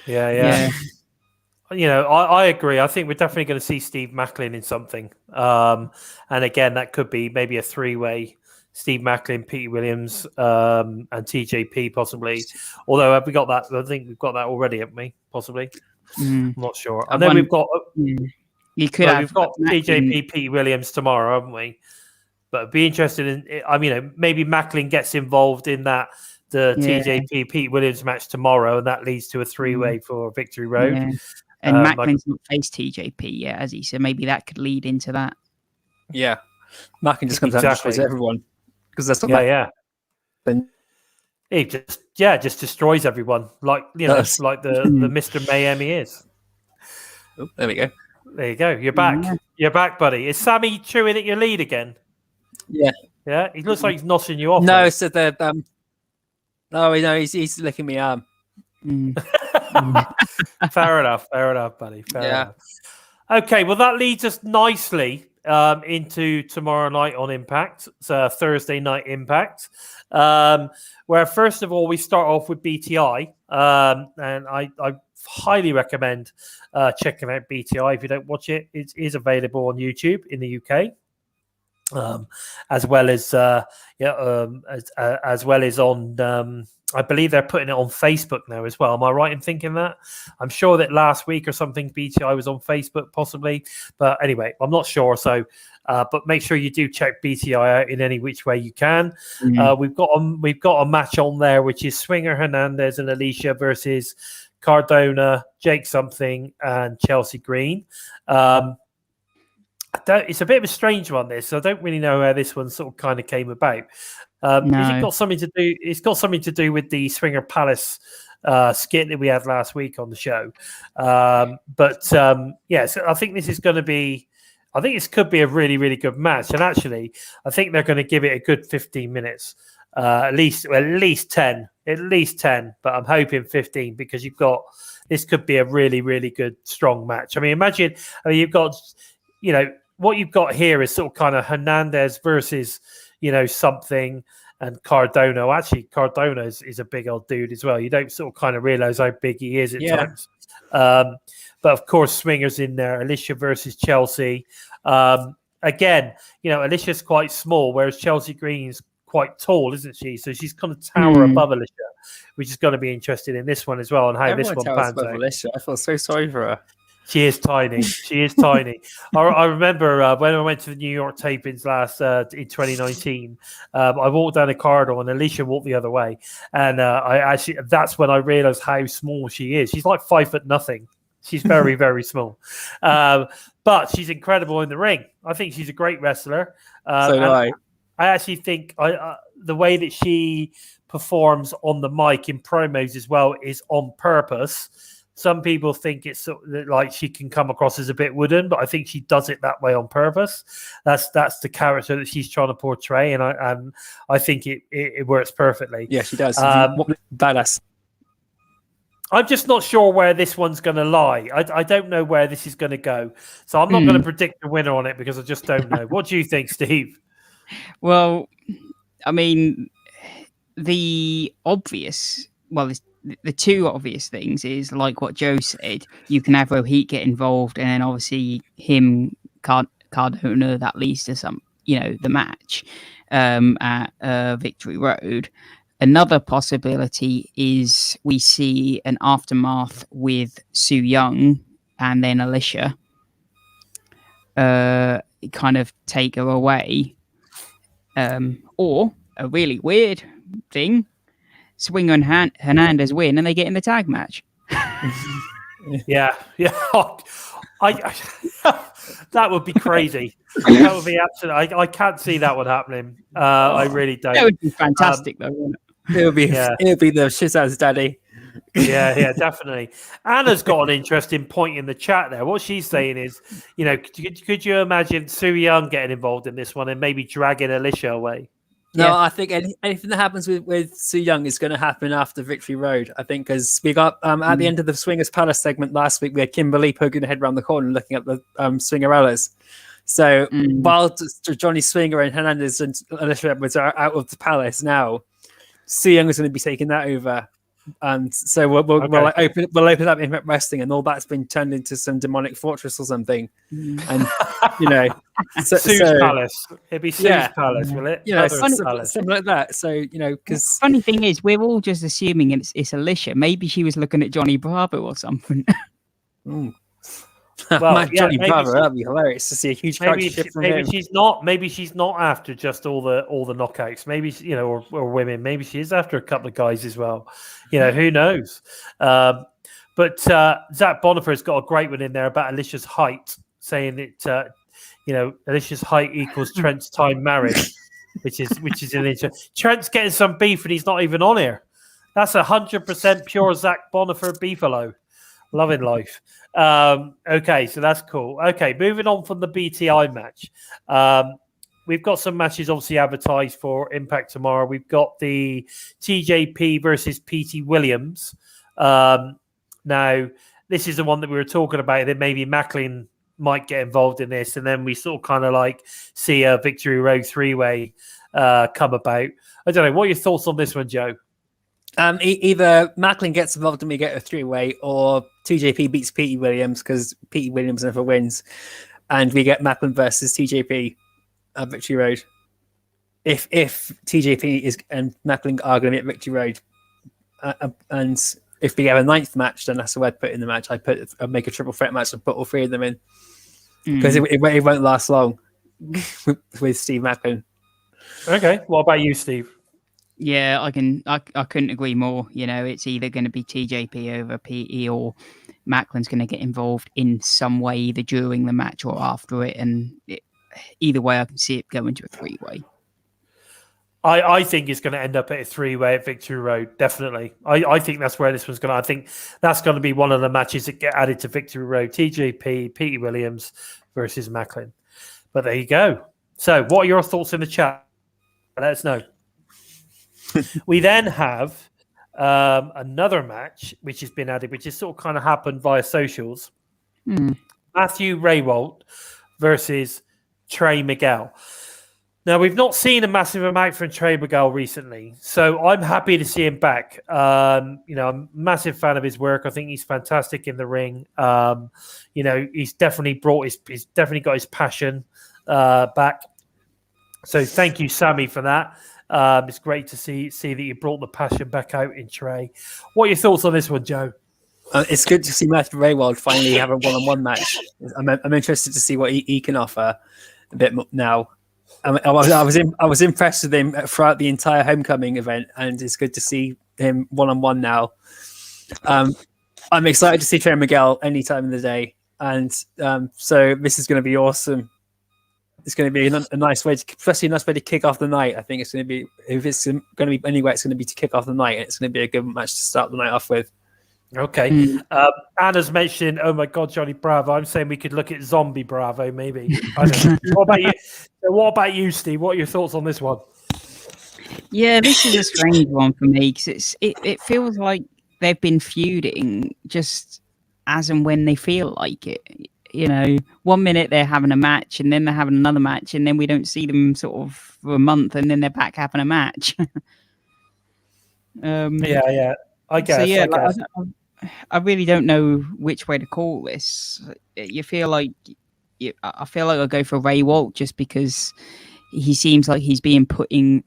Yeah. You know, I agree. I think we're definitely going to see Steve Macklin in something. And again, that could be maybe a 3-way. Steve Macklin, Pete Williams, and TJP possibly. Although have we got that? I think we've got that already, haven't we? Possibly. I'm not sure. And then we've got we've got TJP, Pete Williams tomorrow, haven't we? But I'd be interested in. I mean, maybe Macklin gets involved in that TJP Pete Williams match tomorrow, and that leads to a 3-way for Victory Road. Yeah. And Macklin's not faced TJP yet, has he? So maybe that could lead into that. Yeah, Macklin just comes out and destroys everyone. Because that's not he just destroys everyone, like like the Mr. Mayhem he is. Oh, there we go. There you go. You're back. Yeah. You're back, buddy. Is Sami chewing at your lead again? Yeah. He looks like he's noshing you off. No, so the he's licking my arm. Fair enough, buddy. Fair enough. Okay, well that leads us nicely into tomorrow night on Impact. It's Thursday night Impact, where first of all we start off with BTI, and I highly recommend checking out BTI. If you don't watch it, it is available on YouTube in the UK, as well as on. I believe they're putting it on Facebook now as well. Am I right in thinking that? I'm sure that last week or something, BTI was on Facebook possibly. But anyway, I'm not sure. So, but make sure you do check BTI out in any which way you can. We've got a match on there, which is Swinger Hernandez and Alicia versus Cardona, Jake something, and Chelsea Green. It's a bit of a strange one, this. So I don't really know how this one sort of kind of came about. It's got something to do. It's got something to do with the Swinger Palace skit that we had last week on the show. So I think this is going to be. I think this could be a really, really good match. And actually, I think they're going to give it a good 15 minutes, at least 10. But I'm hoping 15 because this could be a really, really good, strong match. I mean, imagine. You've got, what you've got here is sort of kind of Hernandez versus. Something, and Cardona. Actually, Cardona is a big old dude as well. You don't sort of kind of realize how big he is at times. But of course, Swinger's in there. Alicia versus Chelsea. Again, Alicia's quite small, whereas Chelsea Green's quite tall, isn't she? So she's kind of tower above Alicia, which is going to be interested in this one as well, and how this one pans out. Alicia. I feel so sorry for her. She is tiny. I remember when I went to the New York tapings in 2019. I walked down the corridor and Alicia walked the other way, and that's when I realized how small she is. She's like 5'0". She's very, very small, but she's incredible in the ring. I think she's a great wrestler. So do I. I actually think the way that she performs on the mic in promos as well is on purpose. Some people think it's like she can come across as a bit wooden, but I think she does it that way on purpose. That's the character that she's trying to portray, and I think it works perfectly. Yeah, she does. Badass. I'm just not sure where this one's going to lie. I don't know where this is going to go, so I'm not going to predict the winner on it because I just don't know. What do you think, Steve? Well, I mean, the two obvious things is like what Joe said. You can have Rohit get involved, and then obviously him, Cardona, that leads to some, the match at Victory Road. Another possibility is we see an aftermath with Su Yung and then Alicia kind of take her away. Or a really weird thing, Swinger and Hernandez win and they get in the tag match. Yeah. I that would be crazy. That would be absolutely. I can't see that one happening. I really don't. That would be fantastic, though, wouldn't it? It would be the Shizaz's daddy. Yeah, definitely. Anna's got an interesting point in the chat there. What she's saying is, could you imagine Su Yung getting involved in this one and maybe dragging Alicia away? No, I think anything that happens with Su Yung is going to happen after Victory Road. I think because we got at the end of the Swingers Palace segment last week, we had Kimberly poking her head around the corner and looking at the Swingerellas. So while Johnny Swinger and Hernandez and Alicia Edwards are out of the palace now, Su Yung is going to be taking that over. And so we'll open up Impact Wrestling, and all that's been turned into some demonic fortress or something. And Sue's Palace. It'd be Sue's Palace, will it? Something like that. So because funny thing is, we're all just assuming it's Alicia. Maybe she was looking at Johnny Bravo or something. Well, Johnny Bravo, that'd be hilarious to see a huge character shift from him. Maybe she's not after just all the knockouts. Maybe or women. Maybe she is after a couple of guys as well. Who knows? But Zach Bonifer's got a great one in there about Alicia's height, saying that Alicia's height equals Trent's time married, which is an interesting. Trent's getting some beef and he's not even on here. That's 100% pure Zach Bonifer beefalo. Loving life. Okay, so that's cool. Okay, moving on from the BTI match. We've got some matches obviously advertised for Impact tomorrow. We've got the TJP versus PT Williams. Now, this is the one that we were talking about, that maybe Macklin might get involved in this, and then we sort of kind of like see a Victory Road three-way come about. I don't know. What are your thoughts on this one, Joe? Either Macklin gets involved and we get a three-way, or TJP beats Petey Williams because Petey Williams never wins, and we get Macklin versus TJP at Victory Road. If TJP and Macklin are going to be at Victory Road, and if we have a ninth match, then that's the way I'd put in the match. I'd make a triple threat match and put all three of them in, because it won't last long with Steve Macklin. Okay, what about you, Steve? Yeah, I couldn't agree more. It's either going to be TJP over PE, or Macklin's going to get involved in some way, either during the match or after it. And either way, I can see it going to a three-way. I think it's going to end up at a three-way at Victory Road, definitely. I think that's where this one's going to... I think that's going to be one of the matches that get added to Victory Road. TJP, Petey Williams versus Macklin. But there you go. So what are your thoughts in the chat? Let us know. We then have another match which has been added, which has sort of kind of happened via socials. Matthew Raywold versus Trey Miguel. Now, we've not seen a massive amount from Trey Miguel recently, so I'm happy to see him back. I'm a massive fan of his work. I think he's fantastic in the ring. He's definitely he's definitely got his passion back. So thank you, Sami, for that. It's great to see that you brought the passion back out in Trey. What are your thoughts on this one, Joe? It's good to see Matthew Raywold finally have a one-on-one match. I'm interested to see what he can offer a bit more now. I was impressed with him throughout the entire Homecoming event, and it's good to see him one-on-one now. I'm excited to see Trey Miguel any time of the day, and so this is going to be awesome. it's going to be a nice way, especially a nice way to kick off the night. I think it's going to be, if it's going to be anywhere, it's going to be to kick off the night, and it's going to be a good match to start the night off with. Okay. Anna's mentioning, oh my God, Johnny Bravo. I'm saying we could look at Zombie Bravo, maybe. I don't know. What about you, Steve? What are your thoughts on this one? Yeah, this is a strange one for me because it feels like they've been feuding just as and when they feel like it. You know, 1 minute they're having a match, and then they're having another match, and then we don't see them sort of for a month, and then they're back having a match. Yeah. I guess. So yeah, I guess. I really don't know which way to call this. You feel like I feel like I'll go for Raywold just because he seems like he's being put in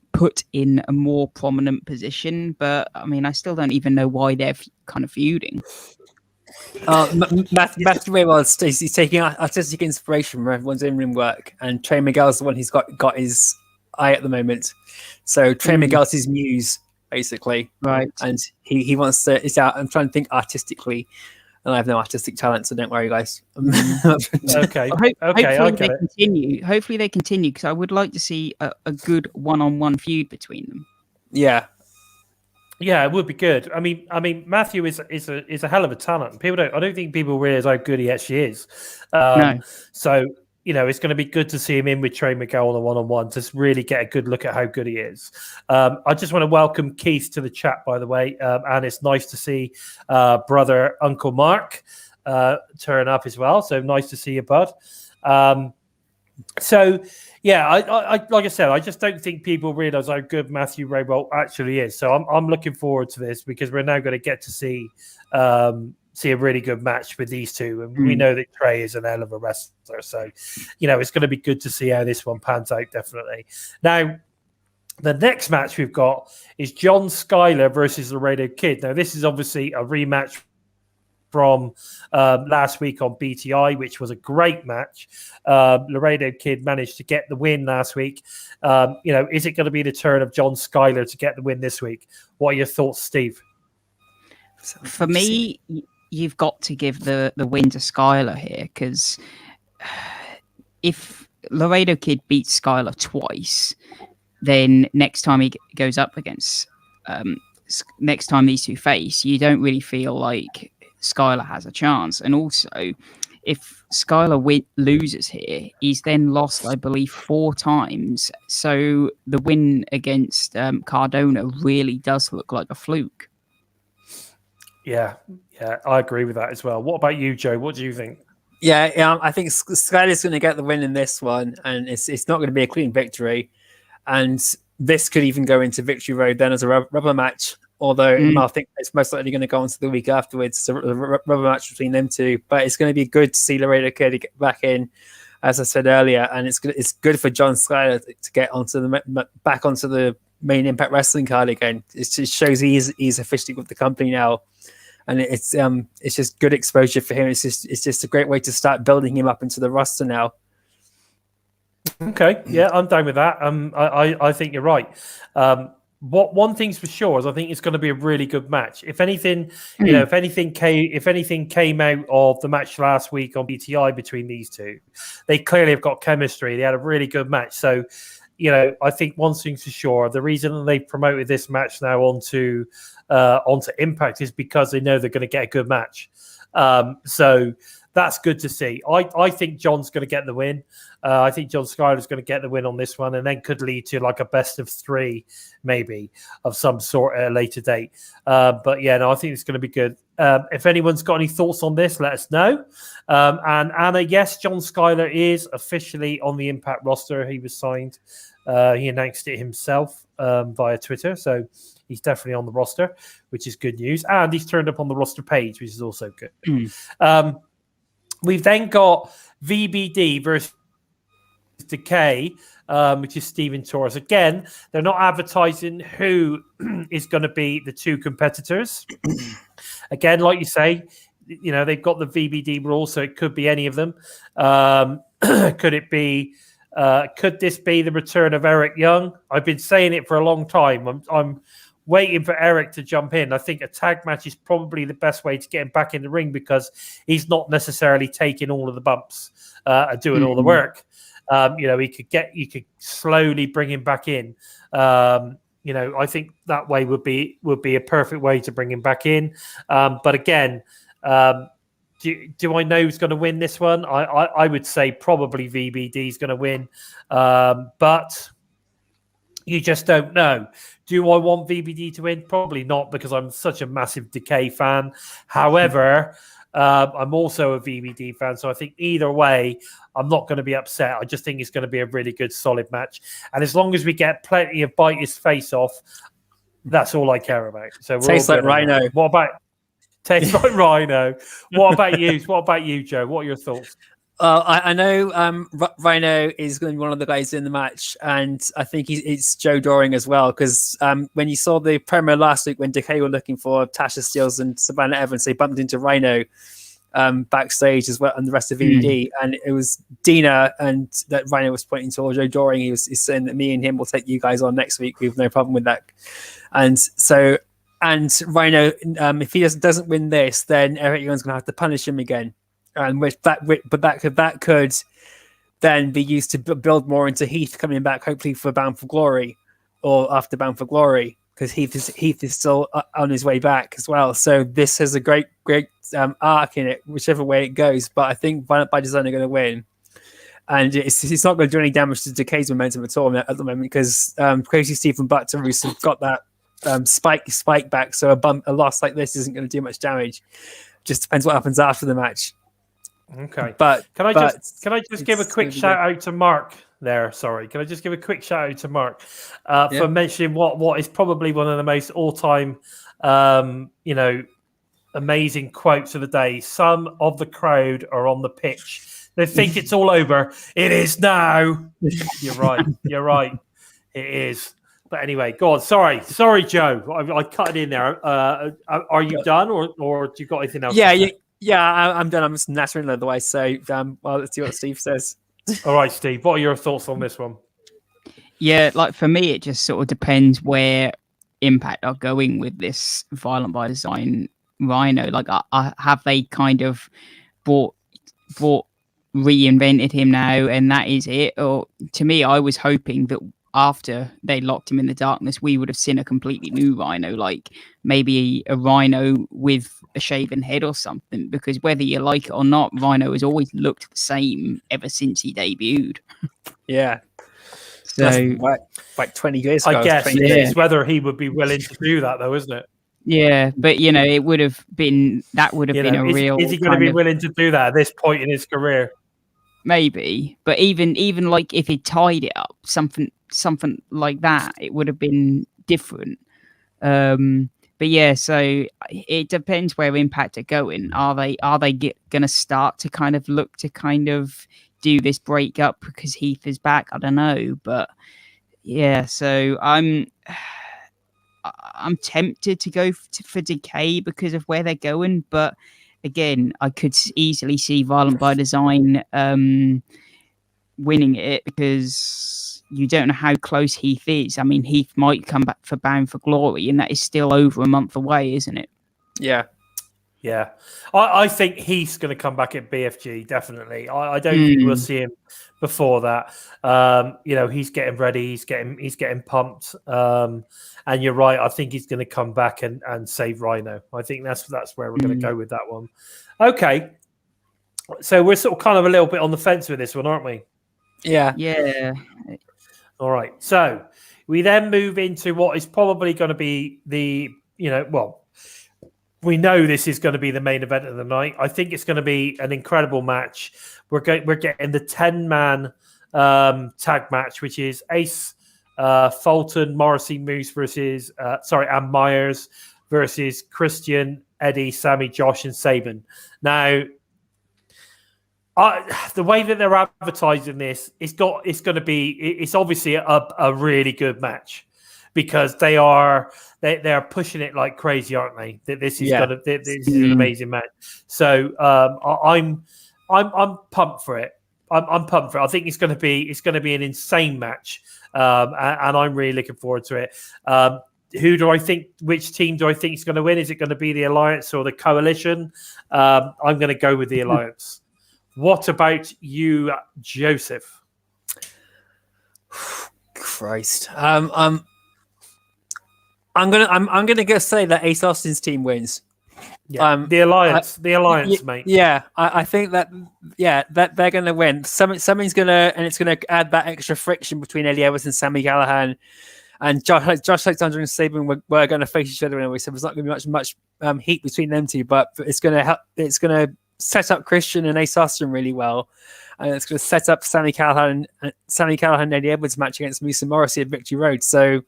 a more prominent position. But I mean, I still don't even know why they're kind of feuding. Matthew Raywold, he's taking artistic inspiration from everyone's in-ring work, and Trey Miguel's the one who's got his eye at the moment. So Trey Miguel's his muse, basically, right? And he wants to. It's out. I'm trying to think artistically, and I have no artistic talent, so don't worry, guys. Okay. Hopefully they continue because I would like to see a good one-on-one feud between them. Yeah. Yeah, it would be good. I mean, Matthew is a hell of a talent. I don't think people realize how good he actually is. No. So it's going to be good to see him in with Trey Miguel on a one-on-one to really get a good look at how good he is. I just want to welcome Keith to the chat, by the way, and it's nice to see brother Uncle Mark turn up as well. So nice to see you, bud. So yeah, I like I said, I just don't think people realize how good Matthew Raywold actually is. So I'm looking forward to this because we're now going to get to see a really good match with these two, and we know that Trey is an hell of a wrestler. So it's going to be good to see how this one pans out. Definitely. Now, the next match we've got is John Skyler versus Laredo Kid. Now, this is obviously a rematch from last week on BTI, which was a great match. Laredo Kid managed to get the win last week. Is it going to be the turn of John Skyler to get the win this week? What are your thoughts, Steve? For me, you've got to give the win to Skyler here because if Laredo Kid beats Skyler twice, then next time he goes up against, next time these two face, you don't really feel like Skyler has a chance. And also, if Skyler loses here, he's then lost, I believe, 4 times. So the win against Cardona really does look like a fluke. Yeah, I agree with that as well. What about you, Joe? What do you think? Yeah, I think Skyler's going to get the win in this one, and it's not going to be a clean victory. And this could even go into Victory Road then as a rubber match. Although I think it's most likely going to go on to the week afterwards. It's a rubber match between them two. But it's going to be good to see Laredo Kid get back in, as I said earlier. And it's good for John Skyler to get back onto the main Impact Wrestling card again. It just shows he's officially with the company now. And it's just good exposure for him. It's just a great way to start building him up into the roster now. Okay, yeah, I'm down with that. I think you're right. One thing's for sure is I think it's going to be a really good match. If anything, if anything came out of the match last week on BTI between these two, they clearly have got chemistry. They had a really good match. So, I think one thing's for sure. The reason that they promoted this match now onto Impact is because they know they're going to get a good match. So that's good to see. I think John's going to get the win. I think John Skyler's going to get the win on this one and then could lead to like a best of 3 maybe of some sort at a later date. But yeah, no, I think it's going to be good. If anyone's got any thoughts on this, let us know. And Anna, yes, John Skyler is officially on the Impact roster. He was signed. He announced it himself via Twitter. So he's definitely on the roster, which is good news. And he's turned up on the roster page, which is also good. We've then got VBD versus Decay, which is Stephen Torres. Again, they're not advertising who is going to be the 2 competitors. Again, like you say, they've got the VBD rule, so it could be any of them. Could it be? Could this be the return of Eric Young? I've been saying it for a long time. I'm waiting for Eric to jump in. I think a tag match is probably the best way to get him back in the ring because he's not necessarily taking all of the bumps and doing all the work. You could slowly bring him back in. I think that way would be a perfect way to bring him back in. But again, do I know who's going to win this one? I would say probably VBD is going to win, but you just don't know. Do I want VBD to win? Probably not, because I'm such a massive Decay fan. However, I'm also a VBD fan, so I think either way, I'm not going to be upset. I just think it's going to be a really good, solid match. And as long as we get plenty of bite his face off, that's all I care about. So tastes like Rhino. What about tastes like Rhino? What about you? What about you, Joe? What are your thoughts? I know Rhino is going to be one of the guys in the match, and I think it's Joe Doring as well, because when you saw the promo last week when Decay were looking for Tasha Steeles and Savannah Evans, they bumped into Rhino backstage as well, and the rest of VD, and it was Dina, and that Rhino was pointing to Joe Doring. He's saying that me and him will take you guys on next week. We have no problem with that. And so, and Rhino, if he doesn't win this, then everyone's going to have to punish him again. And that could then be used to build more into Heath coming back, hopefully for Bound for Glory or after Bound for Glory, because Heath is still on his way back as well. So this has a great arc in it, whichever way it goes. But I think Violent by Design are going to win, and it's not going to do any damage to Decay's momentum at all at the moment, because Crazy Stephen Butterus have got that spike back. So a loss like this isn't going to do much damage. Just depends what happens after the match. Okay, but can I just give a quick shout out to Mark there? Sorry, can I just give a quick shout out to Mark for mentioning what is probably one of the most all-time, amazing quotes of the day. Some of the crowd are on the pitch. They think it's all over. It is now. You're right. You're right. It is. But anyway, go on. Sorry, Joe. I cut it in there. Are you done, or do you got anything else? Yeah, I'm done. I'm just nattering otherwise. So, let's see what Steve says. All right, Steve. What are your thoughts on this one? Yeah, like for me, it just sort of depends where Impact are going with this Violent by Design Rhino. Like, have they kind of reinvented him now, and that is it? Or to me, I was hoping that after they locked him in the darkness, we would have seen a completely new Rhino, like maybe a Rhino with a shaven head or something, because whether you like it or not, Rhino has always looked the same ever since he debuted. Yeah. So like 20 years ago. I guess it's whether he would be willing to do that, though, isn't it? Yeah, but it would have been a real. Is he going to be willing to do that at this point in his career? Maybe, but even like if he tied it up, something like that, it would have been different. But yeah, so it depends where Impact are going. Are they going to start to kind of look to kind of do this breakup because Heath is back? I don't know, but yeah. So I'm tempted to go for Decay because of where they're going, but again, I could easily see Violent by Design winning it, because you don't know how close Heath is. I mean, Heath might come back for Bound for Glory, and that is still over a month away, isn't it? Yeah. Yeah. I think Heath's going to come back at BFG, definitely. I don't think we'll see him before that. He's getting ready. He's getting pumped. And you're right. I think he's going to come back and save Rhino. I think that's where we're going to go with that one. Okay. So we're sort of kind of a little bit on the fence with this one, aren't we? Yeah. Yeah. All right. So we then move into what is probably going to be we know this is going to be the main event of the night. I think it's going to be an incredible match. We're getting the 10-man tag match, which is Ace, Fulton, Morrissey, Moose and Myers versus Christian, Eddie, Sami, Josh, and Saban. Now, the way that they're advertising this, it's obviously a really good match, because they are pushing it like crazy, aren't they? That this is an amazing match. So I'm pumped for it. I'm pumped for it. I think it's going to be an insane match, and I'm really looking forward to it. Which team do I think is going to win? Is it going to be the Alliance or the Coalition? I'm going to go with the Alliance. What about you, Joseph? Christ. I'm gonna go say that Ace Austin's team wins. Yeah, the alliance, mate. Yeah, I think that that they're gonna win. Something's gonna, and it's gonna add that extra friction between Eddie Edwards and Sami Callihan, and Josh Alexander and Saban were going to face each other anyway. So there's not going to be much heat between them two, but it's going to help. It's going to set up Christian and Ace Austin really well, and it's going to set up Sami Callihan and Eddie Edwards match against Moose and Morrissey at Victory Road. So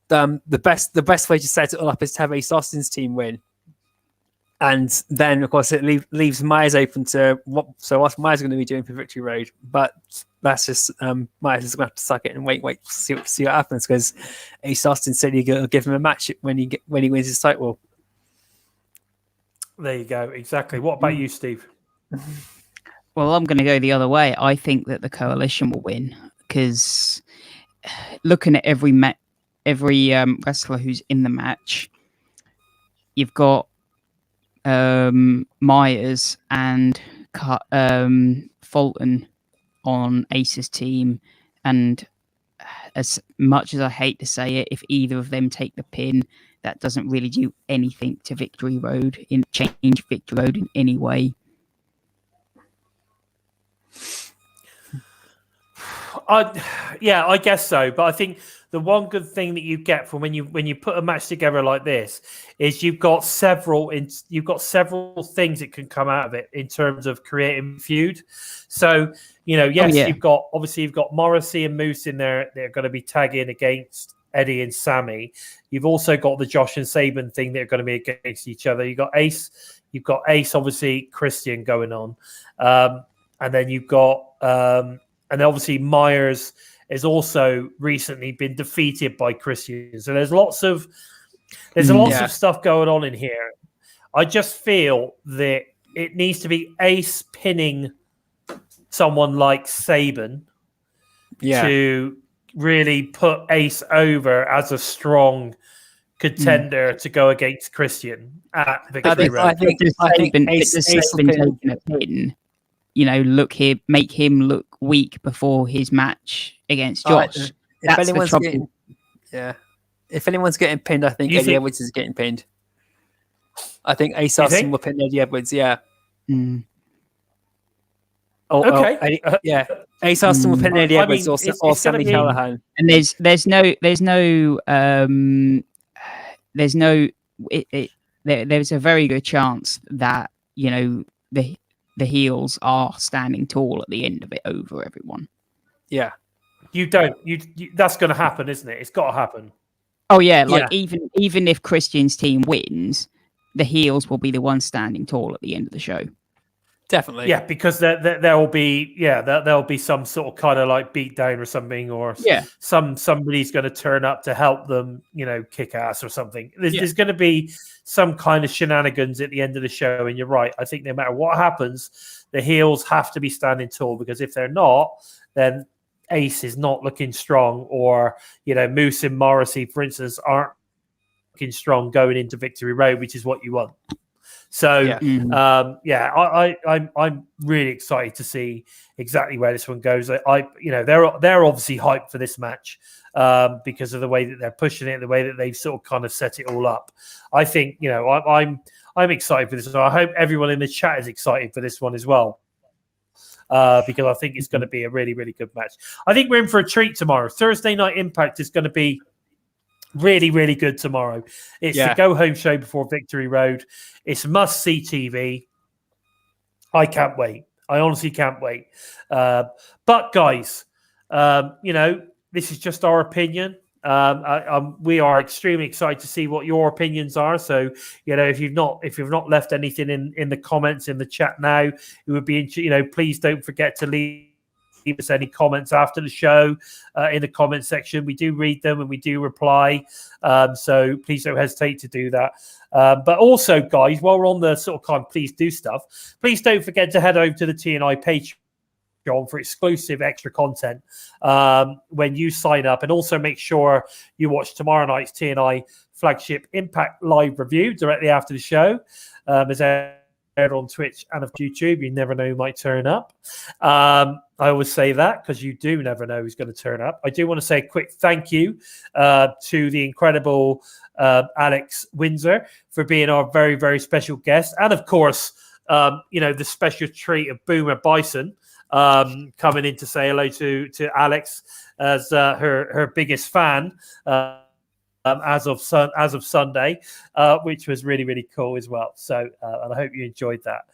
the best way to set it all up is to have Ace Austin's team win. And then, of course, it leaves Myers open to what Myers going to be doing for Victory Road. But that's just Myers is going to have to suck it and wait, see what happens, because Ace Austin said he'll give him a match when he wins his title. There you go. Exactly. What about you, Steve? Well, I'm going to go the other way. I think that the coalition will win, because looking at every wrestler who's in the match, you've got Myers and Fulton on Ace's team, and as much as I hate to say it, if either of them take the pin, that doesn't really do anything to Victory Road, change Victory Road in any way. I guess so. But I think the one good thing that you get from when you put a match together like this is you've got several things that can come out of it in terms of creating feud. So you've got Morrissey and Moose in there. They're going to be tagging against Eddie and Sami. You've also got the Josh and Saban thing that are going to be against each other. You've got Ace, obviously Christian going on, and then you've got and obviously Myers has also recently been defeated by Christian. So there's lots of stuff going on in here. I just feel that it needs to be Ace pinning someone like Saban to really put Ace over as a strong contender to go against Christian at Victory Road. I think Ace been taking a pin. Make him look weak before his match against Josh. If anyone's getting pinned, I think Eddie Edwards is getting pinned. I think Ace Austin will pin Eddie Edwards. Yeah. Mm. Ace Austin will pin Eddie Edwards or Sami Callihan. And there's a very good chance that the heels are standing tall at the end of it over everyone. Yeah. That's going to happen, isn't it? It's got to happen. Oh yeah, even if Christian's team wins, the heels will be the ones standing tall at the end of the show. Definitely. Yeah, because there will be some sort of kind of like beatdown or something, or somebody's going to turn up to help them, kick ass or something. There's going to be some kind of shenanigans at the end of the show, and you're right. I think no matter what happens, the heels have to be standing tall, because if they're not, then Ace is not looking strong, or Moose and Morrissey, for instance, aren't looking strong going into Victory Road, which is what you want. So, I'm really excited to see exactly where this one goes. They're obviously hyped for this match because of the way that they're pushing it, the way that they've sort of kind of set it all up. I think, I'm excited for this. So I hope everyone in the chat is excited for this one as well, because I think it's going to be a really, really good match. I think we're in for a treat tomorrow. Thursday Night Impact is going to be really, really good tomorrow. It's the go-home show before Victory Road. It's must-see TV. I can't wait. I honestly can't wait. But, guys, this is just our opinion. We are extremely excited to see what your opinions are. So, if you've not left anything in the comments in the chat now, it would be, please don't forget to leave us any comments after the show in the comment section. We do read them and we do reply. So please don't hesitate to do that. But also, guys, while we're on the sort of please do stuff, please don't forget to head over to the TNI Patreon for exclusive extra content when you sign up, and also make sure you watch tomorrow night's TNI flagship Impact live review directly after the show, as on Twitch and of YouTube. You never know who might turn up. I always say that because you do never know who's going to turn up. I do want to say a quick thank you to the incredible Alex Windsor for being our very, very special guest. And of course, the special treat of Boomer Bison coming in to say hello to Alex as her biggest fan. As of Sunday, which was really, really cool as well. So, and I hope you enjoyed that.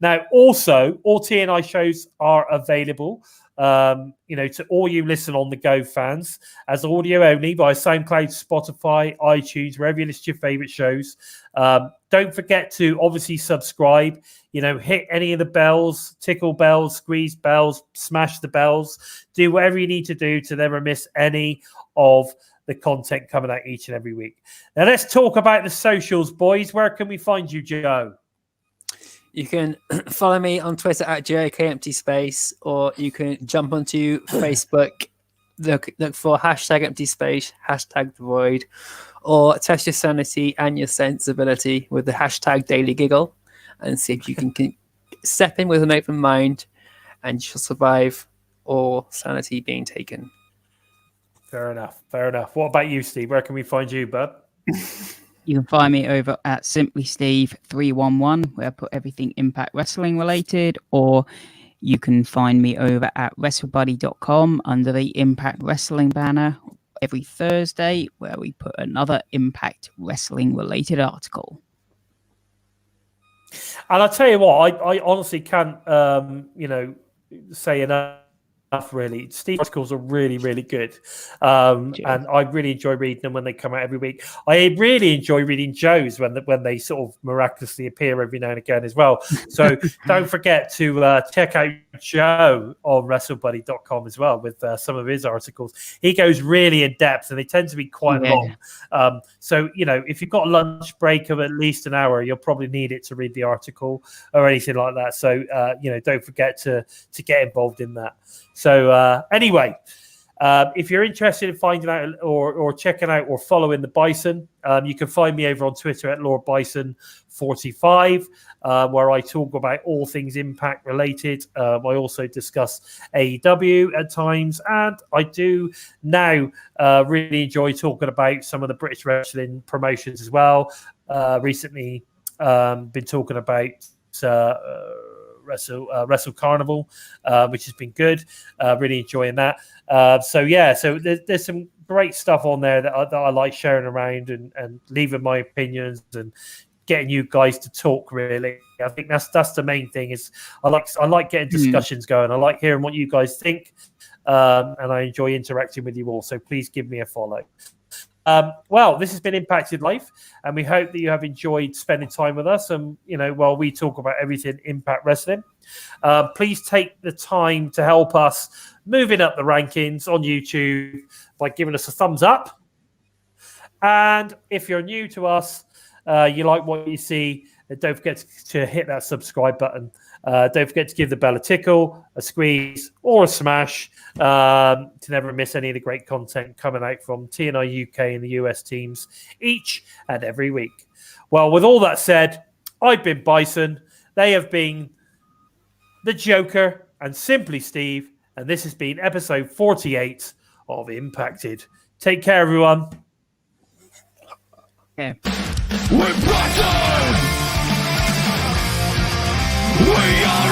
Now, also, all TNI shows are available, to all you listen on the go fans as audio only via SoundCloud, Spotify, iTunes, wherever you listen to your favorite shows. Don't forget to obviously subscribe. Hit any of the bells, tickle bells, squeeze bells, smash the bells. Do whatever you need to do to never miss any of the content coming out each and every week. Now let's talk about the socials, boys. Where can we find you, Joe? You can follow me on Twitter at JOKEmptyspace, or you can jump onto Facebook, look for #EmptySpace, #The Void, or test your sanity and your sensibility with the #DailyGiggle and see if you can step in with an open mind and you'll survive all sanity being taken. Fair enough. What about you, Steve? Where can we find you, bud? You can find me over at SimplySteve311, where I put everything Impact Wrestling related, or you can find me over at WrestleBuddy.com under the Impact Wrestling banner every Thursday, where we put another Impact Wrestling related article. And I'll tell you what, I honestly can't, say enough. Really, Steve's articles are really, really good, and I really enjoy reading them when they come out every week. I really enjoy reading Joe's when they sort of miraculously appear every now and again as well. So don't forget to check out Joe on WrestleBuddy.com as well with some of his articles. He goes really in depth, and they tend to be quite long. So if you've got a lunch break of at least an hour, you'll probably need it to read the article or anything like that. So don't forget to get involved in that. So anyway, if you're interested in finding out or checking out or following the Bison, you can find me over on Twitter at LordBison45, where I talk about all things Impact related. I also discuss AEW at times, and I do now really enjoy talking about some of the British wrestling promotions as well. Recently, been talking about Wrestle Carnival, which has been good. Really enjoying that. So there's some great stuff on there that I like sharing around and leaving my opinions and getting you guys to talk. Really, I think that's the main thing. Is I like getting discussions going. I like hearing what you guys think, and I enjoy interacting with you all. So please give me a follow. Well, this has been Impacted Life, and we hope that you have enjoyed spending time with us. And while we talk about everything Impact Wrestling, please take the time to help us moving up the rankings on YouTube by giving us a thumbs up. And if you're new to us, you like what you see, don't forget to hit that subscribe button. Don't forget to give the bell a tickle, a squeeze, or a smash to never miss any of the great content coming out from TNI-UK and the US teams each and every week. Well, with all that said, I've been Bison. They have been the Joker and Simply Steve. And this has been episode 48 of Impacted. Take care, everyone. Yeah. We're Bison! We are